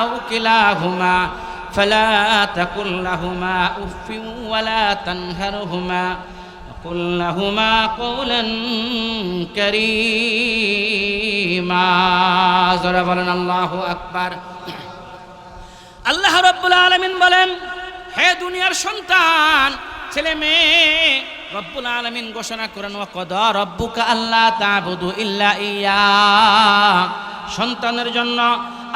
أو كلاهما فلا تقل لهما أف ولا تنهرهما وقل لهما قولا كريما زرا بلن الله أكبر আল্লাহ রাব্বুল আলামিন বলেন, হে দুনিয়ার সন্তান, ছেলে মেয়ে, রব্বুল আলামিন ঘোষণা করেন ওয়াকাদা রাব্বুকা আল্লা তা'বুদু ইল্লা ইয়্যা, সন্তানের জন্য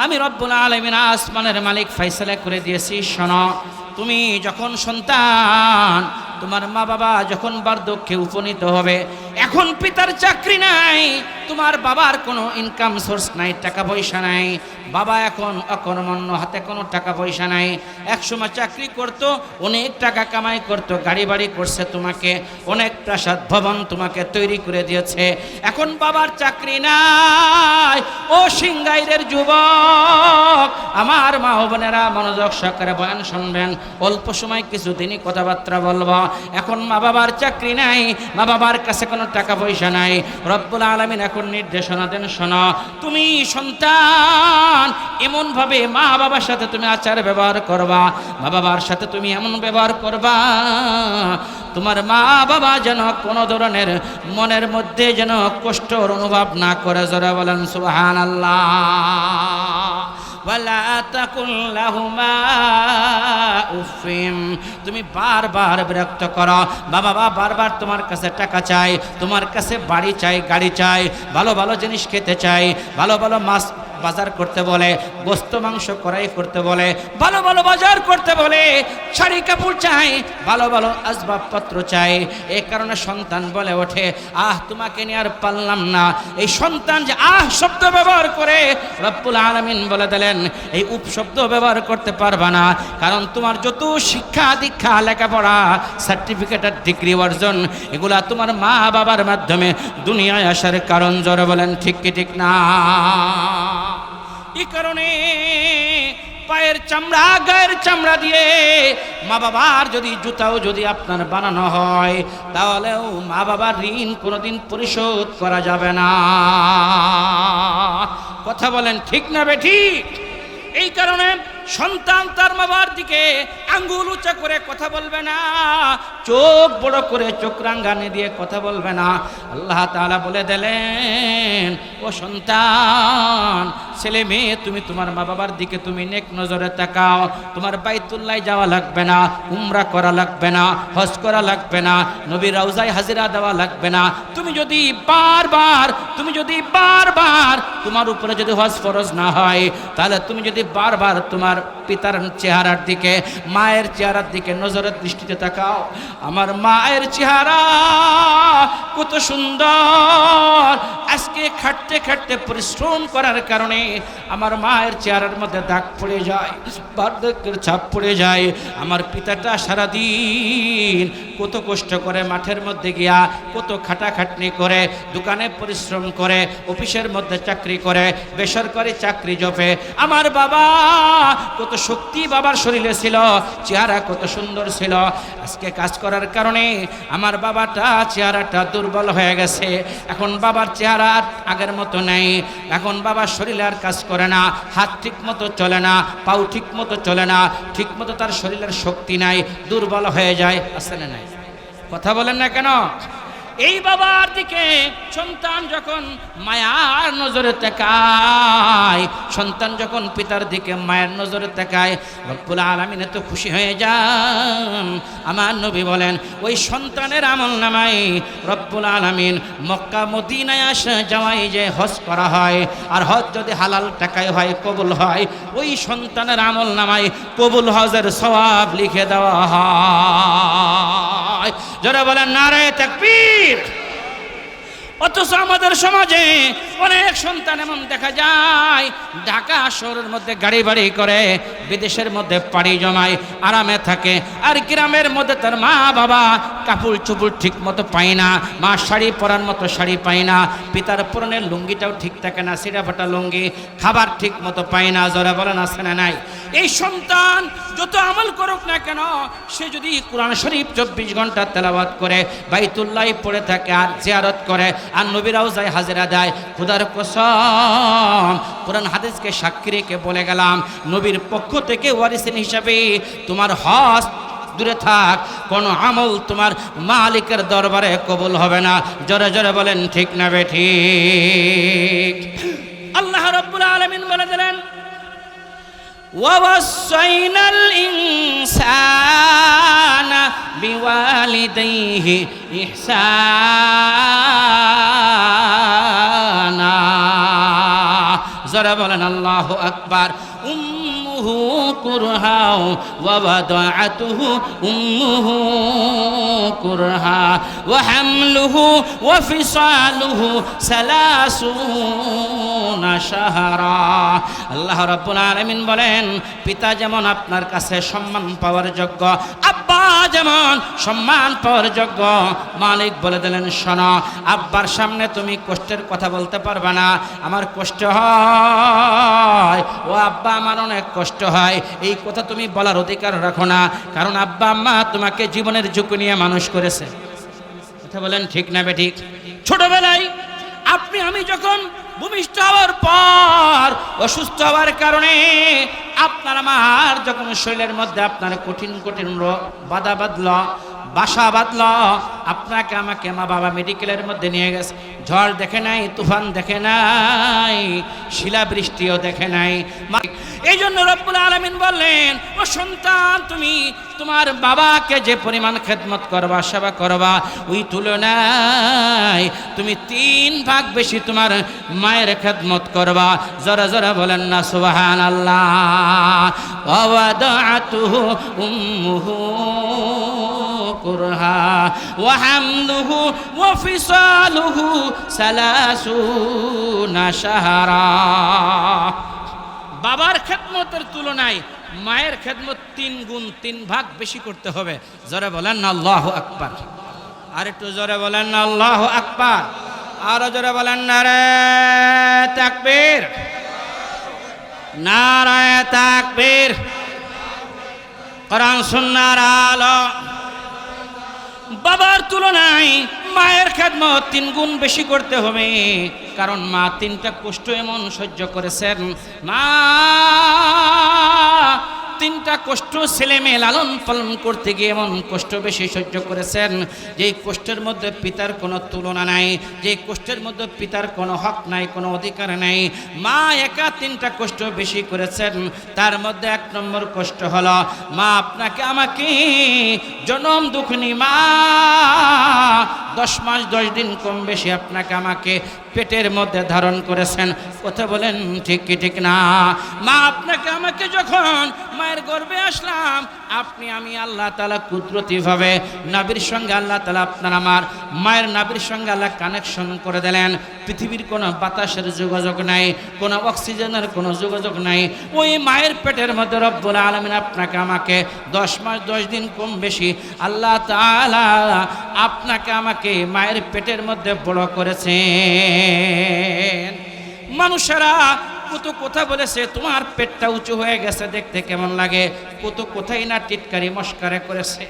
আমি রব্বুল আলামিন আসমানের মালিক ফয়সালা করে দিয়েছি, শোনো, তুমি যখন সন্তান, তোমার মা বাবা যখন বার্ধক্যে উপনীত হবে, এখন পিতার চাকরি নাই, তোমার বাবার কোনো ইনকাম সোর্স নাই, টাকা পয়সা নাই, বাবা এখন অকর্মণ্য, হাতে কোনো টাকা পয়সা নাই। একসময় চাকরি করত, অনেক টাকা কামাই করত, গাড়ি বাড়ি করছে, তোমাকে অনেক প্রাসাদ ভবন তোমাকে তৈরি করে দিয়েছে। এখন বাবার চাকরি নাই। ও সিংগাইরের যুবক, আমার মা ও বোনেরা মনোযোগ সহকারে বয়ান শুনবেন, অল্প সময় কিছুদিনই কথাবার্তা বলবো। এখন মা বাবার চাকরি নাই, মা বাবার কাছে কোনো টাকা পয়সা নাই। রব্বুল আলামিন এখন নির্দেশনা দেন, শোনো, তুমি সন্তান এমন ভাবে মা বাবার সাথে তুমি আচার ব্যবহার করবা, মা বাবার সাথে তুমি এমন ব্যবহার করবা, তোমার মা বাবা যেন কোনো ধরনের মনের মধ্যে যেন কষ্টর অনুভব না করে। জোরে বলেন সুবহানাল্লাহ। ওয়ালা তাকুল লাহুমা উফিম, তুমি বারবার বিরক্ত করো, বাবা বারবার তোমার কাছে টাকা চাই, তোমার কাছে বাড়ি চাই, গাড়ি চাই, ভালো ভালো জিনিস খেতে চাই, ভালো ভালো মাছ বাজার করতে বলে, গোস্ত মাংস কড়াই করতে বলে, ভালো ভালো বাজার করতে বলে, শাড়ি কাপড় চাই, ভালো ভালো আসবাবপত্র চাই। এই কারণে সন্তান বলে ওঠে, তোমাকে নিয়ে আর পারলাম না। এই সন্তান যে শব্দ ব্যবহার করে, রব্বুল আলামিন বলে দিলেন এই উপশব্দ ব্যবহার করতে পারবা না, কারণ তোমার যত শিক্ষা দীক্ষা লেখাপড়া সার্টিফিকেট আর ডিগ্রি অর্জন, এগুলা তোমার মা বাবার মাধ্যমে দুনিয়ায় আসার কারণ। জোরে বলেন ঠিক কি ঠিক না? এই কারণে পায়ের চামড়া গায়ের চামড়া দিয়ে মা বাবার যদি জুতাও যদি আপনার বানানো হয়, তাহলেও মা বাবার ঋণ কোনোদিন পরিশোধ করা যাবে না। কথা বলেন ঠিক না বেঠিক? এই কারণে সন্তান তার মা বাবার দিকে আঙ্গুল উঁচা করে কথা বলবে না, চোখ বড় করে চোখ রাঙ্গানি দিয়ে কথা বলবে না। আল্লাহ তাআলা বলে দিলেন, ও সন্তান, ছেলে মেয়ে, তুমি তোমার মা বাবার দিকে তুমি নেক নজরে তাকাও। তোমার বাইতুল্লাহ যাওয়া লাগবে না, উমরা করা লাগবে না, হজ করা লাগবে না, নবীর রওজায় হাজিরা দেওয়া লাগবে না। তুমি যদি বারবার তোমার উপরে যদি হজ ফরজ না হয়, তাহলে তুমি যদি বারবার তোমার পিতার চেহারার দিকে, মায়ের চেহারার দিকে নজরের দৃষ্টিতে তাকাও, আমার মায়ের চেহারা কত সুন্দর, আজকে খাটতে খাটতে পরিশ্রম করার কারণে আমার মায়ের চেহারার মধ্যে দাগ পড়ে যায়, বার্ধক্যের ছাপ পড়ে যায়। আমার পিতাটা সারাদিন কত কষ্ট করে মাঠের মধ্যে গিয়া কত খাটাখাটনি করে, দোকানে পরিশ্রম করে, অফিসের মধ্যে চাকরি করে, বেসরকারি চাকরি জপে। আমার বাবা কত শক্তি বাবার শরীরে ছিল, চেহারা কত সুন্দর ছিল। আজকে কাজ করার কারণে আমার বাবাটা চেহারাটা দুর্বল হয়ে গেছে। এখন বাবার চেহারা আগের মতো নেই, এখন বাবার শরীরে আর কাজ করে না, হাত ঠিক মতো চলে না, পাও ঠিক মতো চলে না, ঠিক মতো তার শরীরের শক্তি নাই, দুর্বল হয়ে যায়। আসলে নাই, কথা বলেন না কেন? এই বাবার দিকে সন্তান যখন মায়ার নজরে তাকায়, সন্তান যখন পিতার দিকে মায়ের নজরে তাকায়, রব্বুল আলামিন এত খুশি হয়ে যান। আমার নবী বলেন, ওই সন্তানের আমল নামায় রব্বুল আলামিন মক্কা মদিনায় আসে যাওয়াই যে হজ করা হয়, আর হজ যদি হালাল টাকায় হয়, কবুল হয়, ওই সন্তানের আমল নামায় কবুল হজের সওয়াব লিখে দেওয়া হয়। যারা বলেন নারে তাকবীর। অথচ আমাদের সমাজে অনেক সন্তান এমন দেখা যায়, ঢাকা শহরের মধ্যে গাড়ি বাড়ি করে, বিদেশের মধ্যে পাড়ি জমায়, আরামে থাকে, আর গ্রামের মধ্যে তার মা বাবা কাপড় চোপড় ঠিক মতো পায় না, মা শাড়ি পরার মতো শাড়ি পায় না, পিতার পরনের লুঙ্গিটাও ঠিক থাকে না, সিরা ফাটা লুঙ্গি, খাবার ঠিক মতো পায় না। জোরে বলেন আছে না নাই? এই সন্তান যত আমল করুক না কেন, সে যদি কোরআন শরীফ 24 ঘন্টা তেলাওয়াত করে, বাইতুল্লাহ পড়ে থাকে, আর জিয়ারত করে, আর নবীর রওজায় হাজিরা দেয়, খোদার কসম কোরআন হাদিসকে সাক্ষী রেখে বলে গেলাম, নবীর পক্ষ থেকে ওয়ারিসিন হিসাবে তোমার হজ দূরে থাক, কোনো আমল তোমার মালিকের দরবারে কবুল হবে না। জোরে জোরে বলেন ঠিক না বেঠিক? আল্লাহ রাব্বুল আলামিন বলে দিলেন, وَوَصَّيْنَا الْإِنسَانَ بِوَالِدَيْهِ إِحْسَانًا যারা বলেন আল্লাহু আকবার। উম্মুহু কুরহা ওয়া ওয়াদাআতুহু উম্মুহু কুরহা ওয়া হামলুহু ওয়া ফিসালুহু 30 শাহরা। আল্লাহ রাব্বুল আলামিন বলেন, পিতা যেমন আপনার কাছে সম্মান পাওয়ার যোগ্য, আব্বা যেমন সম্মান পাওয়ার যোগ্য। মালিক বলে দিলেন, শোনো, আব্বার সামনে তুমি কষ্টের কথা বলতে পারবে না। আমার কষ্ট হয়, ও আব্বা আমার অনেক কষ্ট হয়, এই কথা তুমি বলার অধিকার রাখো না। কারণ আব্বা আম্মা তোমাকে জীবনের ঝুঁকি নিয়ে মানুষ করেছে। কথা বলেন ঠিক না বেঠিক? ছোটবেলায় আপনি আমি যখন ভূমিষ্ঠ হওয়ার পর অসুস্থ হওয়ার কারণে আপনার আমার যখন শরীরের মধ্যে আপনার কঠিন কঠিন বাধা বাঁধল, বাসা বাঁধল, আপনাকে আমাকে মা বাবা মেডিকেলের মধ্যে নিয়ে গেছে। ঝড় দেখে নাই, তুফান দেখে নাই, শিলাবৃষ্টিও দেখে নাই। এই জন্য রব্বুল আলামিন বললেন, ও সন্তান, তুমি তোমার বাবাকে যে পরিমাণ খেদমত করবা, সেবা করবা, ওই তুলনায় তুমি 3 ভাগ বেশি তোমার মায়ের খেদমত করবা। জোরে জোরে বলেন না সুবহানাল্লাহ। ওয়া ওয়াদাআতুহু উম্মুহু কুরহা ওয়া হামলুহু ওয়া ফিসালুহু 30 শাহরা। বাবার খেদমতের তুলনায় মায়ের খেদমত 3 গুণ 3 ভাগ বেশি করতে হবে। জোরে বলেন না আল্লাহু আকবার। আর একটু জোরে বলেন না আল্লাহু আকবার। আরো জোরে বলেন নারায়ে তাকবীর, নারায়ে তাকবীর। কোরআন সুন্নাহর আলো। বাবার তুলনায় মায়ের খেদমত 3 গুণ বেশি করতে হবে। কারণ মা 3টা কষ্ট এমন সহ্য করেছেন, মা 3টা কষ্ট ছেলে মেয়ে লালন পালন করতে গিয়ে এমন কষ্ট বেশি সহ্য করেছেন, যেই কষ্টের মধ্যে পিতার কোনো তুলনা নাই, যেই কষ্টের মধ্যে পিতার কোনো হক নাই, কোনো অধিকার নাই। মা একা 3টা কষ্ট বেশি করেছেন। তার মধ্যে 1 নম্বর কষ্ট হলো, মা আপনাকে আমাকে জনম দুঃখিনী মা 10 মাস 10 দিন কম বেশি আপনাকে আমাকে পেটের মধ্যে ধারণ করেছেন। কথা বলেন ঠিক কি ঠিক না? মা আপনাকে আমাকে যখন মায়ের গর্ভে আসলাম, আমি আল্লাহ তাআলা কুদরতিভাবে নাভির সঙ্গে আল্লাহ তাআলা আপনার আমার মায়ের নাভির সঙ্গে আল্লাহ কানেকশন করে দিলেন। পৃথিবীর কোনো বাতাসের যোগাযোগ নাই, কোনো অক্সিজেনের কোনো যোগাযোগ নাই। ওই মায়ের পেটের মধ্যে রব্বুল আলামিন আপনাকে আমাকে 10 মাস 10 দিন কম বেশি আল্লাহ তাআলা আপনাকে আমাকে মায়ের পেটের মধ্যে বড় করেছেন। মানুষেরা কত কথা বলেছে, তোমার পেটটা উঁচু হয়ে গেছে, দেখতে কেমন লাগে, কত কোথায় না টিটকারি মস্কারে করেছে।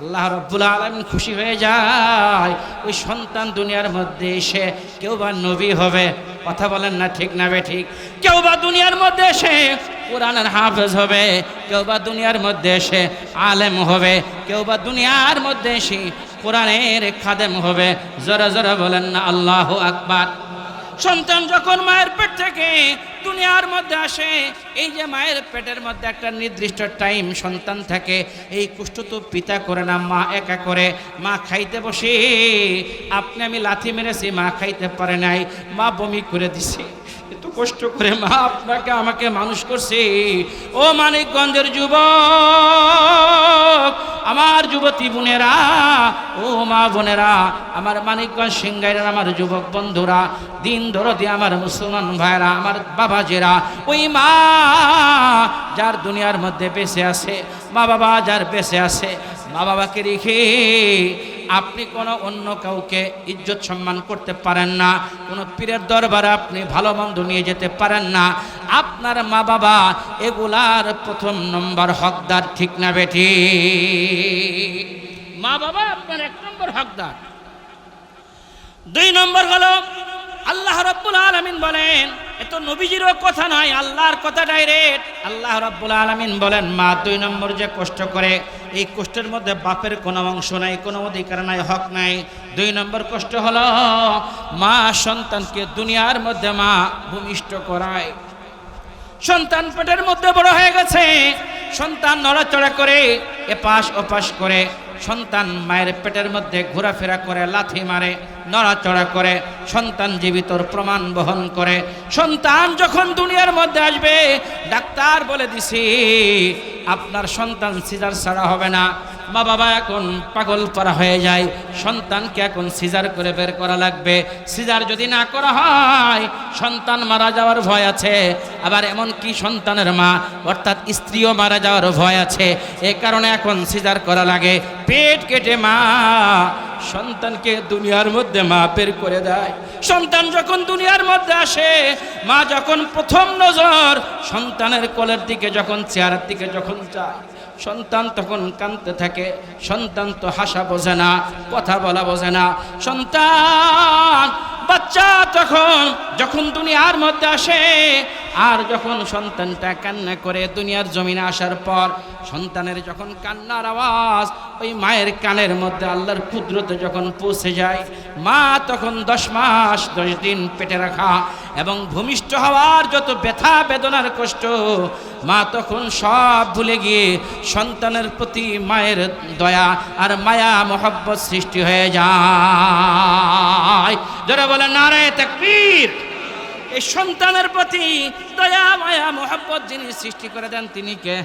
আল্লাহ রাব্বুল আলামিন খুশি হয়ে যায় ওই সন্তান দুনিয়ার মধ্যে এসে কেউ বা নবী হবে। কথা বলেন না ঠিক না বেঠিক? কেউ বা দুনিয়ার মধ্যে এসে কোরআনের হাফেজ হবে, কেউ বা দুনিয়ার মধ্যে এসে আলেম হবে, কেউ বা দুনিয়ার মধ্যে এসে কোরআনের খাদেম হবে। জোরে জোরে বলেন না আল্লাহু আকবার। সন্তান যখন মায়ের পেট থেকে দুনিয়ার মধ্যে আসে, এই যে মায়ের পেটের মধ্যে একটা নির্দিষ্ট টাইম সন্তান থাকে, এই কষ্ট তো পিতা করে না, মা একা করে। মা খাইতে বসে আমি লাথি মেরেছি, মা খাইতে পারে নাই, মা বমি করে দিছে, এত কষ্ট করে মা আপনাকে আমাকে মানুষ করছে। ও মানিকগঞ্জের যুবক, আমার যুবতী বোনেরা, ও মা বোনেরা, আমার মানিকগঞ্জ সিংগাইরের আমার যুবক বন্ধুরা, দিন দরদি আমার মুসলমান ভাইরা, আমার বাবাজেরা, ওই মা যার দুনিয়ার মধ্যে বেঁচে আছে, মা বাবা যার বেঁচে আছে, মা বাবাকে রেখে আপনি কোনো অন্য কাউকে ইজ্জত সম্মান করতে পারেন না, কোনো পীরের দরবারে আপনি ভালো মন্দ নিয়ে যেতে পারেন না। আপনার মা বাবা এগুলার 1 নম্বর হকদার, ঠিক না বেটি? মা বাবা আপনার 1 নম্বর হকদার। 2 নম্বর হলো আল্লাহ রাব্বুল আলামিন বলেন, এত নবীজিরও কথা নয়, আল্লাহর কথা ডাইরেক্ট। আল্লাহ রাব্বুল আলামিন বলেন, মা 2 নম্বর যে কষ্ট করে, এই কষ্টের মধ্যে বাপের কোনো অংশ নাই, কোনো অধিকার নাই, হক নাই। 2 নম্বর কষ্ট হলো মা সন্তানকে দুনিয়ার মধ্যে মা ভূমিষ্ঠ করায়। সন্তান পেটের মধ্যে বড় হয়ে গেছে, সন্তান নড়াচড়া করে, এপাশ ওপাশ করে, সন্তান মায়ের পেটের মধ্যে ঘোরাফেরা করে, লাথি মারে, নড়াচড়া করে, সন্তান জীবিতর প্রমাণ বহন করে। সন্তান যখন দুনিয়ার মধ্যে আসবে, ডাক্তার বলে দিছি আপনার সন্তান সিজার ছাড়া হবে না। মা বাবা এখন পাগল পারা হয়ে যায়, সন্তানকে এখন সিজার করে বের করা লাগবে। সিজার যদি না করা হয় সন্তান মারা যাওয়ার ভয় আছে। আবার এমন কি সন্তানের মা অর্থাৎ স্ত্রীও মারা যাওয়ার ভয় আছে। এ কারণে এখন সিজার করা লাগে। পেট কেটে মা সন্তানকে দুনিয়ার মধ্যে মা বের করে দেয়। সন্তান যখন দুনিয়ার মধ্যে আসে, মা যখন প্রথম নজর সন্তানের কোলের দিকে, যখন চেহারার দিকে যখন চায়, সন্তান তখন কাঁদতে থাকে। সন্তান তো হাসা বোঝে না, কথা বলা বোঝে না। সন্তান বাচ্চা যখন দুনিয়ার মধ্যে আসে, আর যখন সন্তানটা কান্না করে দুনিয়ার জমিনে আসার পর, সন্তানের যখন কান্নার আওয়াজ ওই মায়ের কানের মধ্যে আল্লাহর কুদরতে যখন পৌঁছে যায়, মা তখন 10 মাস 10 দিন পেটে রাখা এবং ভূমিষ্ঠ হওয়ার যত ব্যথা বেদনার কষ্ট, মা তখন সব ভুলে গিয়ে সন্তানের প্রতি মায়ের দয়া আর মায়া মহব্বত সৃষ্টি হয়ে যায়। যারা বলে নারায়ে তাকবীর। এই সন্তানের প্রতি দয়া মায়া মহব্বত যিনি সৃষ্টি করে দেন তিনি কে?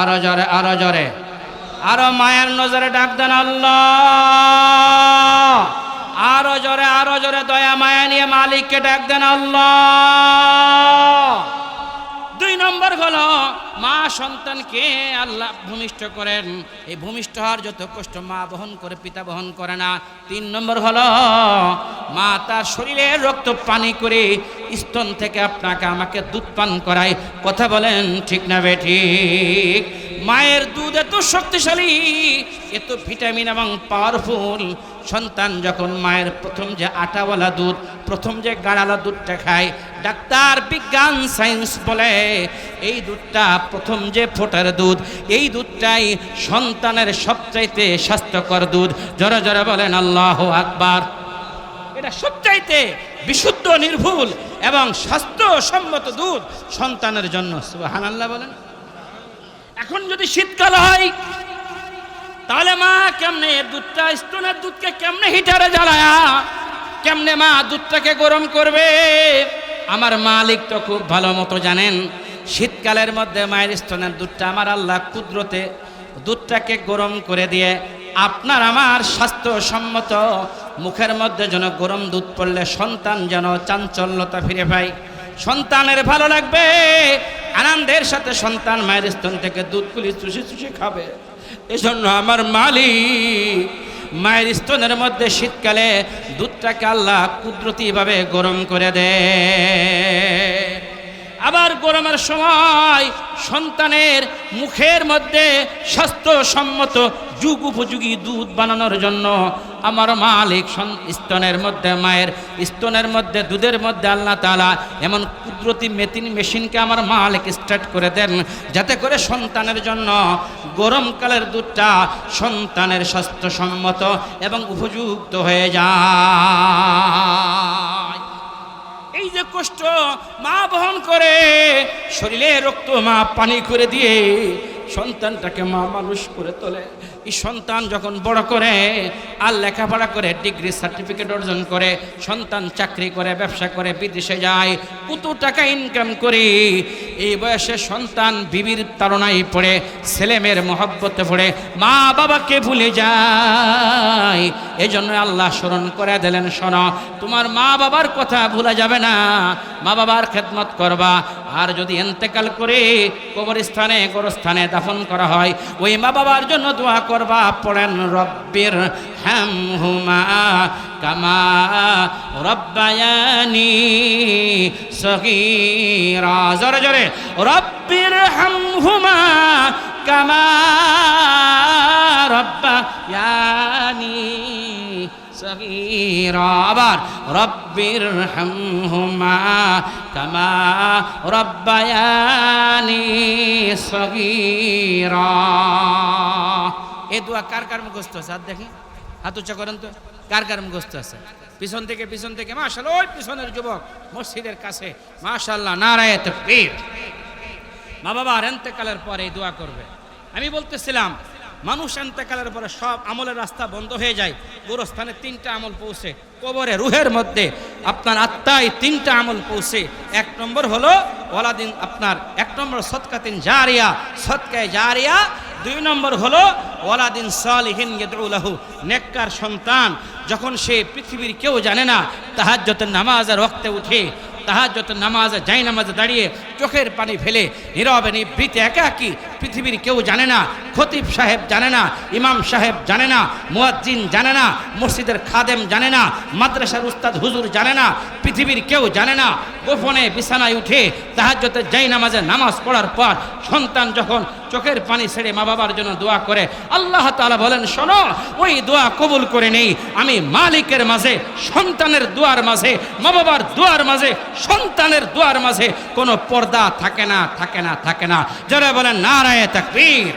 আরো জোরে, আরো জোরে, আরো মায়ের নজরে ডাক দেন আল্লাহ। আরো জোরে, আরো জোরে দয়া মায়া নিয়ে মালিককে ডাক দেন আল্লাহ। 2 নম্বর হলো মা সন্তানকে আল্লাহ ভূমিষ্ঠ করেন। এই ভূমিষ্ঠ হওয়ার যত কষ্ট মা বহন করে, পিতা বহন করে না। 3 নম্বর হলো মা তার শরীরে রক্ত পানি করে স্তন থেকে আপনাকে আমাকে দুধ পান করায়। কথা বলেন ঠিক না বেঠিক? মায়ের দুধ এত শক্তিশালী, এত ভিটামিন এবং পাওয়ারফুল। সন্তান যখন মায়ের প্রথম যে আটাওয়ালা দুধ, প্রথম যে গাড়ালা দুধটা খায়, ডাক্তার বিজ্ঞান সায়েন্স বলে এই দুধটা প্রথম যে ফোটার দুধ, এই দুধটাই সন্তানের সবচাইতে স্বাস্থ্যকর দুধ। জোরে জোরে বলেন আল্লাহু আকবার। এটা সবচাইতে বিশুদ্ধ, নির্ভুল এবং স্বাস্থ্যসম্মত দুধ সন্তানের জন্য। সুবহানাল্লাহ বলেন। এখন যদি শীতকাল হয় তাহলে মা কেমনে দুধটা, স্তনের দুধকে কেমনে হিটারে জ্বালায়া কেমনে মা দুধটাকে গরম করবে? আমার মালিক তো খুব ভালো মতো জানেন। শীতকালের মধ্যে মায়ের স্তনের দুধটা আমার আল্লাহ কুদরতে দুধটাকে গরম করে দিয়ে আপনার আমার স্বাস্থ্যসম্মত মুখের মধ্যে যেন গরম দুধ পড়লে সন্তান যেন চাঞ্চল্যতা ফিরে পায়, সন্তানের ভালো লাগবে, আনন্দের সাথে সন্তান মায়ের স্তন থেকে দুধগুলি চুষে চুষে খাবে। এজন্য আমার মালিক মায়ের স্তনের মধ্যে শীতকালে দুধটাকে আল্লাহ কুদরতিভাবে গরম করে দেয়। আবার গরমের সময় সন্তানের মুখের মধ্যে স্বাস্থ্যসম্মত যুগ উপযোগী দুধ বানানোর জন্য আমার মালিক স্তনের মধ্যে, মায়ের স্তনের মধ্যে, দুধের মধ্যে আল্লাহ তাআলা এমন কুদরতি মেশিনকে আমার মালিক স্টার্ট করে দেন, যাতে করে সন্তানের জন্য গরমকালের দুধটা সন্তানের স্বাস্থ্যসম্মত এবং উপযুক্ত হয়ে যায়। এই যে কষ্ট মা বহন করে, শরীরে রক্ত মা পানি করে দিয়ে সন্তানটাকে মা মানুষ করে তোলে। এই সন্তান যখন বড় করে আর লেখাপড়া করে, ডিগ্রি সার্টিফিকেট অর্জন করে, সন্তান চাকরি করে, ব্যবসা করে, বিদেশে যায়, কত টাকা ইনকাম করে, এই বয়সে সন্তান বিবির তাড়নায় পড়ে, ছেলে মেয়ের মহব্বতে পড়ে, মা বাবাকে ভুলে যায়। এই জন্য আল্লাহ স্মরণ করে দিলেন, শোনো তোমার মা বাবার কথা ভুলা যাবে না, মা বাবার খেদমত করবা। আর যদি ইন্তেকাল করে কবরস্থানে, গোরস্থানে দাফন করা হয়, ওই মা বাবার জন্য দোয়া করবা। পড়েন রব্বির হামহুমা কামা রব্বায়ানি সগীরা। জোরে জোরে রব্বির হামহুমা কামা রব্বায়ানি সগীরা। আবার রব্বির হামহুমা কামা রব্বায়ানি সগীরা। এই দোয়া কার কার মুখস্থ আছে? আর দেখি হাত উঁচা করেন তো, কার কার মুখস্থ আছে? পিছন থেকে মাশাআল্লাহ, ওই পিছনের যুবক মসজিদের কাছে, মাশাআল্লাহ, নারায়ে তাকবীর। মা বাবার ইন্তেকালের পরে এই দোয়া করবে। আমি বলতেছিলাম মানুষ এন্তেকালের পরে সব আমলের রাস্তা বন্ধ হয়ে যায়, গোরস্থানে 3টা আমল পৌঁছে, কবরে রুহের মধ্যে আপনার আত্মায় 3টা আমল পৌঁছে। 1 নম্বর হলো ওয়ালাদিন, আপনার 1 নম্বর সদকাতিন জারিয়া, সদকায়ে জারিয়া। 2 নম্বর হলো ওয়ালাদিন সালিহিন ইয়াদউ লাহু, নেককার সন্তান। যখন সে পৃথিবীর কেউ জানে না, তাহাজ্জুদের নামাজের ওয়াক্তে উঠে, তাহাজ্জুদের নামাজে যাই নামাজে দাঁড়িয়ে চোখের পানি ফেলে নীরবে নিভৃতে একাকী, পৃথিবীর কেউ জানে না, খতিব সাহেব জানে না, ইমাম সাহেব জানে না, মুয়াজ্জিন জানে না, মসজিদের খাদেম জানে না, মাদ্রাসার উস্তাদ হুজুর জানে না, পৃথিবীর কেউ জানে না, গোপনে বিছানায় উঠে তাহাজ্জুদের যাই নামাজে নামাজ পড়ার পর সন্তান যখন চোখের পানি ছেড়ে মা বাবার জন্য দোয়া করে, আল্লাহ তাআলা বলেন, শোনো, ওই দোয়া কবুল করে নেই আমি মালিকের মাঝে, সন্তানের দোয়ার মাঝে, মা বাবার দোয়ার মাঝে, সন্তানের দোয়ার মাঝে কোনো পর্দা থাকে না, থাকে না, থাকে না। যারা বলেন নারায়ে তাকবীর।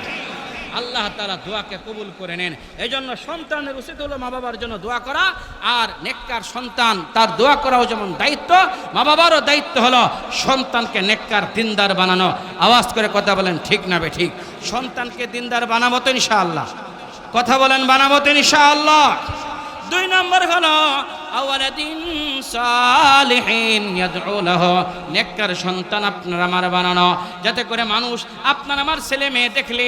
আল্লাহ তাআলা দোয়াকে কবুল করে নেন। এই জন্য সন্তানের উচিত হলো মা বাবার জন্য দোয়া করা, আর নেককার সন্তান তার দোয়া করাও যেমন দায়িত্ব, মা বাবারও দায়িত্ব হলো সন্তানকে নেককার দিনদার বানানো। আওয়াজ করে কথা বলেন ঠিক না বে ঠিক? সন্তানকে দিনদার বানাবো তো ইনশাআল্লাহ? কথা বলেন বানাবো তো ইনশাআল্লাহ? 2 নম্বর হলো আওয়ালাদিন সালিহিন ইয়াদউ লাহু, নেককার সন্তান আপনার আমার বানানো, যাতে করে মানুষ আপনার আমার ছেলে মেয়ে দেখলে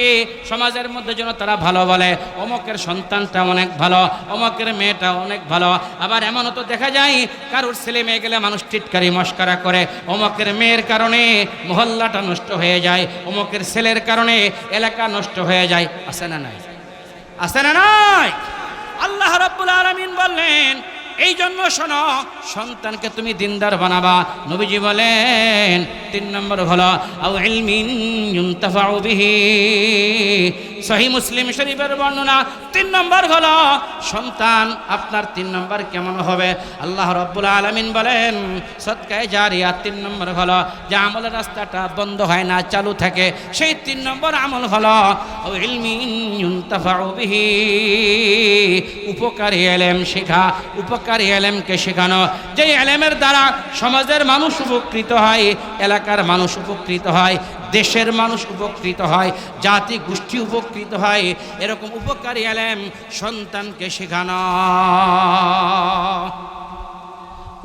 সমাজের মধ্যে যেন তারা ভালো বলে, অমুকের সন্তানটা অনেক ভালো, অমুকের মেয়েটা অনেক ভালো। আবার এমনও তো দেখা যায় কারোর ছেলে মেয়ে গেলে মানুষ টিটকারি মস্করা করে, অমুকের মেয়ের কারণে মহল্লাটা নষ্ট হয়ে যায়, অমুকের ছেলের কারণে এলাকা নষ্ট হয়ে যায়। আছে না নাই? আছে না নাই? আল্লাহ রাব্বুল আলামিন বললেন, এই জন্য শোনো, সন্তানকে তুমি দিনদার বানাবা। নবীজি বলেন 3 নম্বর হলো আও ইলমিন ইউনতাফাউ বিহি, সহিহ মুসলিম শরীফের বর্ণনা। 3 নম্বর হলো সন্তান আপনার 3 নম্বর কেমন হবে? আল্লাহ রাব্বুল আলামিন বলেন সদকায়ে জারিয়া 3 নম্বর হলো যে আমলের রাস্তাটা বন্ধ হয় না, চালু থাকে, সেই 3 নম্বর আমল হলো আও ইলমিন ইউনতাফাউ বিহি, উপকারী ইলম শেখা, উপকারী ইলমকে শেখানো, যে ইলমের দ্বারা সমাজের মানুষ উপকৃত হয়, এলাকার মানুষ উপকৃত হয়, দেশের মানুষ উপকৃত হয়, জাতি গোষ্ঠী উপকৃত হয়, এরকম উপকারী ইলম সন্তানকে শেখানো।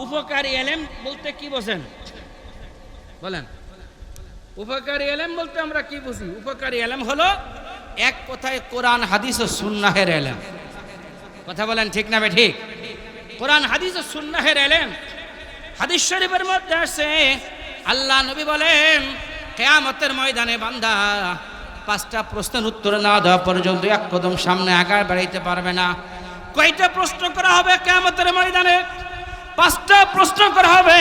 উপকারী ইলম বলতে কি বোঝেন বলেন? উপকারী ইলম বলতে আমরা কি বুঝি? উপকারী ইলম হলো এক কথায় কোরআন হাদিস ও সুন্নাহের ইলম। কথা বলেন ঠিক না বে ঠিক? কোরআন হাদিস ও সুন্নাহের ইলম। হাদিস শরীফের মধ্যে আছে আল্লাহ নবী বলেন কিয়ামতের ময়দানে বান্দা 5টা প্রশ্নের উত্তর না দেওয়া পর্যন্ত 1 কদম সামনে আগায় বাড়াইতে পারবে না। কয়টা প্রশ্ন করা হবে কিয়ামতের ময়দানে? 5টা প্রশ্ন করা হবে।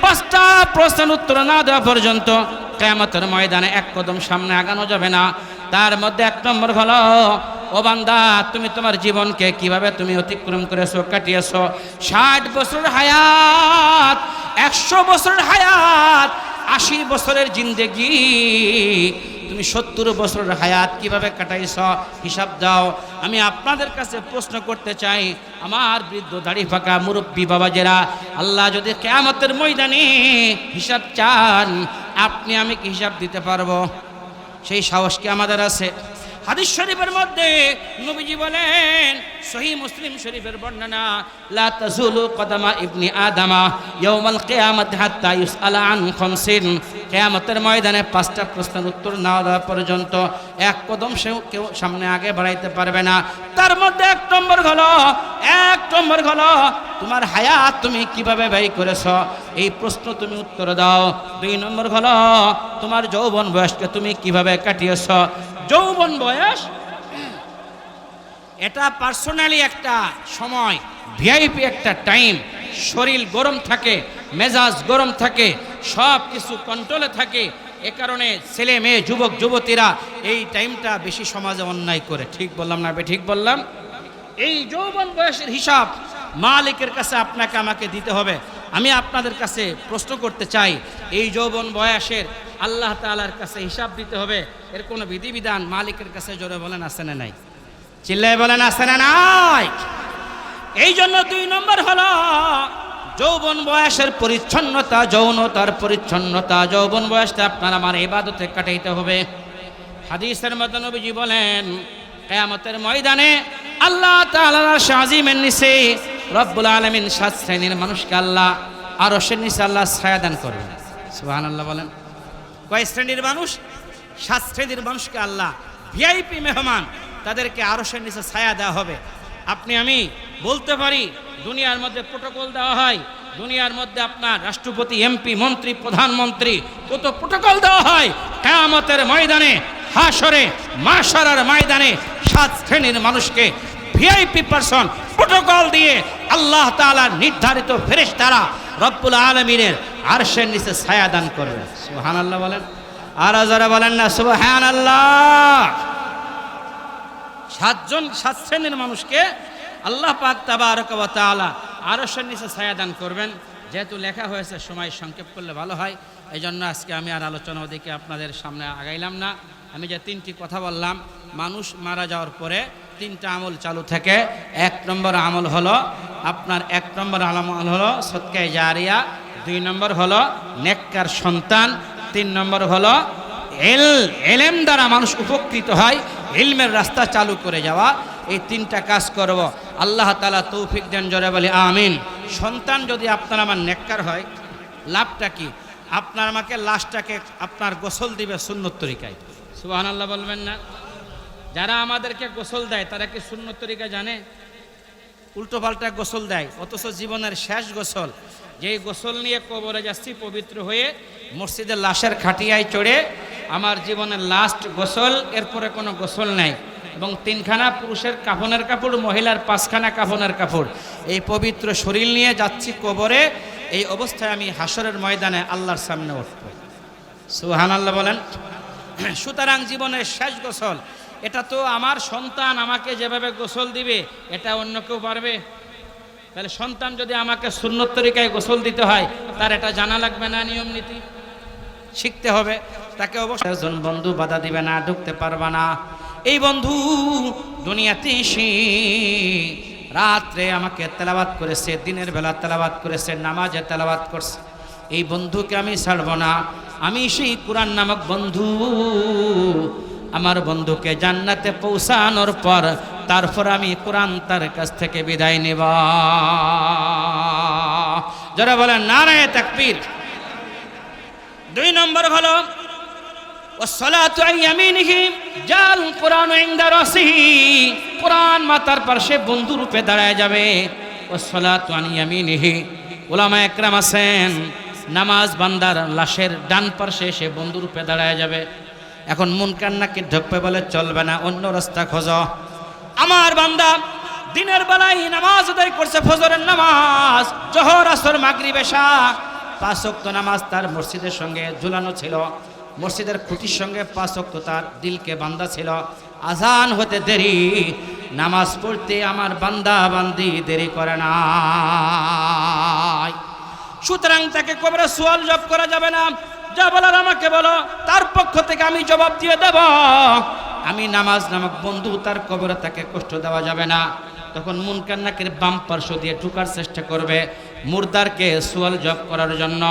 5টা প্রশ্নের উত্তর না দেওয়া পর্যন্ত কিয়ামতের ময়দানে 1 কদম সামনে আগানো যাবে না। তার মধ্যে 1 নম্বর হলো, ও বান্দা, তুমি তোমার জীবনকে কিভাবে তুমি অতিক্রম করেছো, কাটিয়েছো? 60 বছরের হায়াত, 100 বছরের হায়াত, 80 বছরের জিন্দেগি, তুমি 70 বছরের হায়াত কিভাবে কাটাইছ? হিসাব দাও। আমি আপনাদের কাছে প্রশ্ন করতে চাই, আমার বৃদ্ধ দাড়ি ফাঁকা মুরব্বী বাবাজেরা, আল্লাহ যদি কিয়ামতের ময়দানে হিসাব চান, আপনি আমি কি হিসাব দিতে পারবো? সেই সাহস কি আমাদের আছে? হাদিস শরীফের মধ্যে নবীজি বলেন, সহিহ মুসলিম শরীফের বর্ণনা, লা তাজুলু কদামা ইবনি আদামা ইয়াউমাল কিয়ামাতি হাত্তা ইউসআলা আন খামসিন, কিয়ামতের ময়দানে 5টা প্রশ্নের উত্তর না দেওয়া পর্যন্ত 1 কদম কেউ সামনে আগে বাড়াইতে পারবে না। তার মধ্যে 1 নম্বর হলো তোমার হায়াত তুমি কিভাবে ব্যয় করেছ, এই প্রশ্ন তুমি উত্তর দাও। 2 নম্বর হলো তোমার যৌবন বয়সকে তুমি কিভাবে কাটিয়েছ। যৌবন বয়স এটা পার্সোনালি একটা সময়, ভিআইপি একটা টাইম, শরীর গরম থাকে, মেজাজ গরম থাকে, সব কিছু কন্ট্রোলে থাকে। এ কারণে ছেলে মেয়ে যুবক যুবতীরা এই টাইমটা বেশি সমাজে অন্যায় করে। ঠিক বললাম না? ঠিক বললাম? এই যৌবন বয়সের হিসাব মালিকের কাছে আপনাকে আমাকে দিতে হবে। আমি আপনাদের কাছে প্রশ্ন করতে চাই, এই যৌবন বয়সের আল্লাহ তাআলার কাছে হিসাব দিতে হবে, এর কোনো বিধিবিধান মালিকের কাছে জোরে বলেন আছে না নাই? চিল্লায় বলেন আছে না নাই? এই জন্য 2 নম্বর হলো যৌবন বয়সের পরিচ্ছন্নতা, যৌনতার পরিচ্ছন্নতা। যৌবন বয়সটা আপনার আমার ইবাদতে কাটাইতে হবে। হাদিসের মধ্যে নবীজি বলেন, কিয়ামতের ময়দানে আল্লাহ তাআলার আরশ আজিমের নিচে রব্বুল আলামিন 7 শ্রেণীর মানুষকে আল্লাহ আরশের নিচে আল্লাহ ছায়া দান করবেন। সুবহানাল্লাহ বলেন। কয় শ্রেণীর মানুষ? 7 শ্রেণীর মানুষকে আল্লাহ ভিআইপি মেহমান, তাদেরকে আরশের নিচে ছায়া দেওয়া হবে। আপনি আমি বলতে পারি দুনিয়ার মধ্যে প্রোটোকল দেওয়া হয়, দুনিয়ার মধ্যে আপনার রাষ্ট্রপতি, এমপি, মন্ত্রী, প্রধানমন্ত্রী কত প্রোটোকল দেওয়া হয়। কিয়ামতের ময়দানে, হাশরে, মাশারের ময়দানে 7 শ্রেণীর মানুষকে ভিআইপি পারসন প্রোটোকল দিয়ে আল্লাহ তাআলার নির্ধারিত ফেরেশতারা রব্বুল আলামিনের আরশের নিচে ছায়া দান করবে। সুবহানাল্লাহ বলেন। আর যারা বলেন না সুবহানাল্লাহ। 7 শ্রেণীর মানুষকে আল্লাহ পাক তাবারক ওয়া তাআলা আরশের নিচে ছায়া দান করবেন। যেহেতু লেখা হয়েছে, সময় সংক্ষেপ করলে ভালো হয়, এই জন্য আজকে আমি আর আলোচনা ওদিকে আপনাদের সামনে আগাইলাম না। আমি যে 3টি কথা বললাম, মানুষ মারা যাওয়ার পরে 3টা আমল চালু থাকে। 1 নম্বর আমল হলো আপনার 1 নম্বর আমল হলো সদকায়ে জারিয়া, 2 নম্বর হলো নেককার সন্তান, 3 নম্বর হলো ইলম দ্বারা মানুষ উপকৃত হয়, ইলমের রাস্তা চালু করে যাওয়া। এই 3টা কাজ করব, আল্লাহ তাআলা তৌফিক দেন, জোরে বলি আমিন। সন্তান যদি আপনার আমার নেককার হয়, লাভটা কি? আপনার আমাকে লাশটাকে আপনার গোসল দিবে সুন্নত তরিকায়। সুবহানাল্লাহ বলবেন না? যারা আমাদেরকে গোসল দেয় তারা কি সুন্নত তরিকা জানে? উল্টো পাল্টা গোসল দেয়, অথচ জীবনের শেষ গোসল, যেই গোসল নিয়ে কবরে যাচ্ছি পবিত্র হয়ে, মসজিদের লাশের খাটিয়ায় চড়ে আমার জীবনের লাস্ট গোসল, এরপরে কোনো গোসল নাই। এবং 3খানা পুরুষের কাফনের কাপড়, মহিলার 5খানা কাফনের কাপড়, এই পবিত্র শরীর নিয়ে যাচ্ছি কবরে। এই অবস্থায় আমি হাসরের ময়দানে আল্লাহর সামনে উঠব। সুবহানাল্লাহ বলেন। সুতরাং জীবনের শেষ গোসল, এটা তো আমার সন্তান আমাকে যেভাবে গোসল দিবে, এটা অন্য কেউ পারবে? তাহলে সন্তান যদি আমাকে সুন্নত তরিকায় গোসল দিতে হয়, তার এটা জানা লাগবে না? নিয়ম নীতি শিখতে হবে। তাকে অবশ্যই একজন বন্ধু বাধা দিবে না, ঢুকতে পারবে না। এই বন্ধু দুনিয়াতে এসে রাত্রে আমাকে তেলাওয়াত করেছে, দিনের বেলা তেলাওয়াত করেছে, নামাজে তেলাওয়াত করছে, এই বন্ধুকে আমি ছাড়ব না। আমি সেই কুরআন নামক বন্ধু, আমার বন্ধুকে জান্নাতে পৌঁছানোর পর তারপর আমি কুরআন তার কাছ থেকে বিদায় নেব। যারা বলেন নারায়ে তাকবীর। 2 নম্বর হলো ওয়াসসালাতু আন ইয়ামিনিহি জাল কুরআন ইনদা রাসিহি, কুরআন মাথার পাশে বন্ধু রূপে দাঁড়ায় যাবে। ওয়াসসালাতু আন ইয়ামিনিহি, উলামা একরাম আছেন, নামাজ বান্দার লাশের ডান পাশে এসে বন্ধু রূপে দাঁড়ায় যাবে। এখন মুনকার নাকির ঢুকবে বলে চলবে না, অন্য রাস্তা খোঁজো। আমার বান্দা দিনের বেলায় নামাজ আদায় করছে, ফজরের নামাজ, জোহর, আসর, মাগরিব, এশা, 5 ওয়াক্ত নামাজ তার মসজিদের সঙ্গে ঝুলানো ছিল, মসজিদের খুঁটির সঙ্গে 5 ওয়াক্ত তার দিলকে বান্ধা ছিল। আজান হতে দেরি, নামাজ পড়তে আমার বান্দা বান্দি দেরি করে না। সুতরাং তাকে কবরে সওয়াল জবাব করা যাবে না। যা বলার আমাকে বলো, তার পক্ষ থেকে আমি জবাব দিয়ে দেব। আমি নামাজ নামক বন্ধু, তার কবরে তাকে কষ্ট দেওয়া যাবে না। তখন মুনকার নাকির বাম পার্শ্ব দিয়ে ঢুকার চেষ্টা করবে মুর্দারকে সওয়াল জবাব করার জন্য।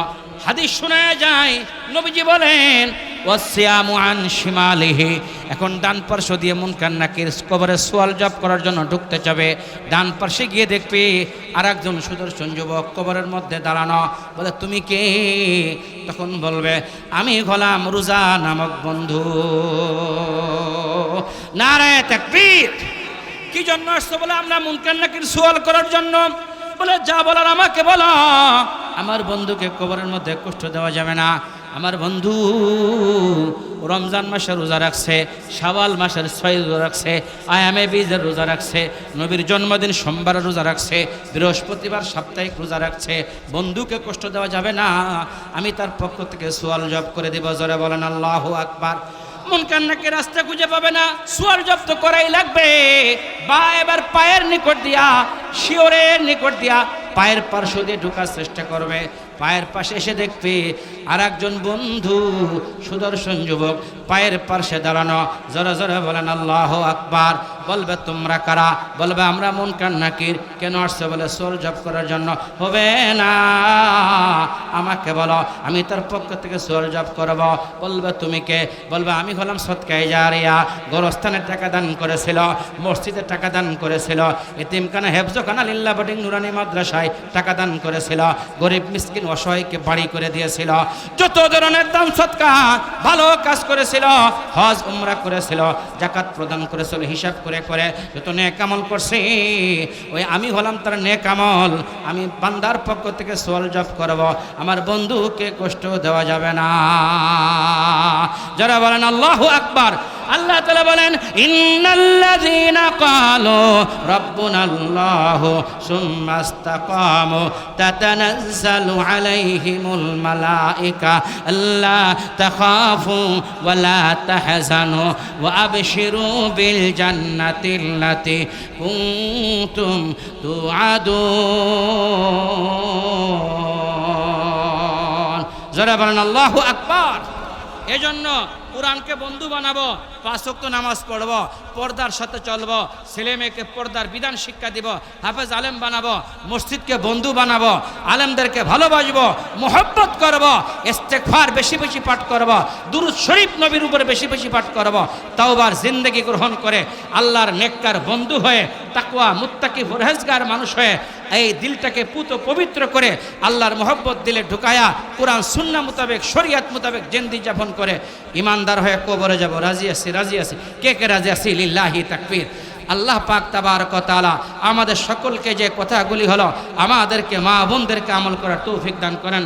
হাদিস শোনা যায়, নবীজি বলেন ওয়াসিয়ামু আন শিমালিহি। এখন ডান পার্শ্ব দিয়ে মুনকার নাকির কবরে সওয়াল জবাব করার জন্য ঢুকতে যাবে। ডান পার্শ্বে গিয়ে দেখবে আরেকজন সুদর্শন যুবক কবরের মধ্যে দাঁড়ানো। বলে তুমি কে? তখন বলবে আমি হলাম রোজা নামক বন্ধু। নারায়ে তাকবীর। কি জন্য আসছো? বলে আমরা মুনকার নাকির সওয়াল করার জন্য। বলে যা বলার আমাকে বলো। আমার বন্ধুকে কবরের মধ্যে কষ্ট দেওয়া যাবে না। আমার বন্ধু রমজান মাসে রোজা রাখছে, শাওয়াল মাসের 6 রোজা রাখছে, আয়ামে বীজের রোজা রাখছে, নবীর জন্মদিন সোমবার রোজা রাখছে, বৃহস্পতিবার সাপ্তাহিক রোজা রাখছে। বন্ধুকে কষ্ট দেওয়া যাবে না, আমি তার পক্ষ থেকে সওয়াল জবাব করে দেব। জোরে বলেন আল্লাহু আকবার। মুনকার নাকির রাস্তা খুঁজে পাবে না, সওয়াল জবাব তো করাই লাগবে। বা এবার পায়ের নিকট দিয়া, শিওরের নিকট দিয়া পায়ের পার্শ্ব দিয়ে ঢোকার চেষ্টা করবে। পায়ের পাশে এসে দেখবে আর একজন বন্ধু সুদর্শন যুবক পায়ের পাশে দাঁড়ানো, জোরে জোরে বলেন আল্লাহু আকবার। বলবে তোমরা কারা? বলবে আমরা মুনকার নাকির। কেন আসছে? বলে সোল জব করার জন্য। হবে না, আমাকে বলো, আমি তার পক্ষ থেকে সোল জব করব। বলবে তুমি কে? বলবে আমি হলাম সদকায়ে জারিয়া, গোরস্থানের টাকা দান করেছিল, মসজিদের টাকা দান করেছিল, এতিমখানা হেফজখানা লিল্লাহ বোর্ডিং নুরানি মাদ্রাসায় টাকা দান করেছিল, গরিব মিসকিন অসহায়কে বাড়ি করে দিয়েছিল, যত ধরনের দান সদকা ভালো কাজ করেছিল, হজ উমরা করেছিল, যাকাত প্রদান করেছিল, হিসাব করে করে যত নেক আমল করছি, ওই আমি হলাম তার নেক আমল। আমি বান্দার পক্ষ থেকে সোয়াল জব করব, আমার বন্ধুকে কষ্ট দেওয়া যাবে না। যারা বলেন আল্লাহু আকবার। আল্লাহ তাআলা বলেন ইন্নাল্লাযীনা ক্বালু রাব্বুনাল্লাহু সুম্মা ইসতাকামু তাতানাজ্জালু আলাইহিমুল মালায়েকা আল্লা তাখাফু ওয়া লা তাহজানু ওয়া আবশিরু বিল জান্নাতিল্লাতী কুনতুম তুআদুন। যারা বলেন আল্লাহু আকবার। এজন্য কোরআনকে বন্ধু বানাবো, 5 ওয়াক্ত নামাজ পড়বো, পর্দার সাথে চলবো, ছেলে মেয়েকে পর্দার বিধান শিক্ষা দিব, হাফেজ আলেম বানাবো, মসজিদকে বন্ধু বানাবো, আলেমদেরকে ভালোবাসবো, মোহব্বত করব, ইস্তেগফার বেশি বেশি পাঠ করব, দুরূদ শরীফ নবীর উপরে বেশি বেশি পাঠ করব, তাওবার জিন্দেগি গ্রহণ করে আল্লাহর নেককার বন্ধু হয়ে তাকওয়া মুত্তাকি পরহেজগার মানুষ হয়ে এই দিলটাকে পুত পবিত্র করে আল্লাহর মোহব্বত দিলে ঢুকায়া কোরআন সুন্নাহ মোতাবেক শরীয়ত মোতাবেক জিন্দেগি যাপন করে ইমানদার হয়ে কবরে যাব। রাজি আছি, রাজি আছি। কে কে রাজি আছি? লিল্লাহি তাকবীর। আল্লাহ পাক তাবারক ওয়া তাআলা আমাদের সকলকে যে কথাগুলি হলো আমাদেরকে মা বোনদেরকে আমল করার তৌফিক দান করেন।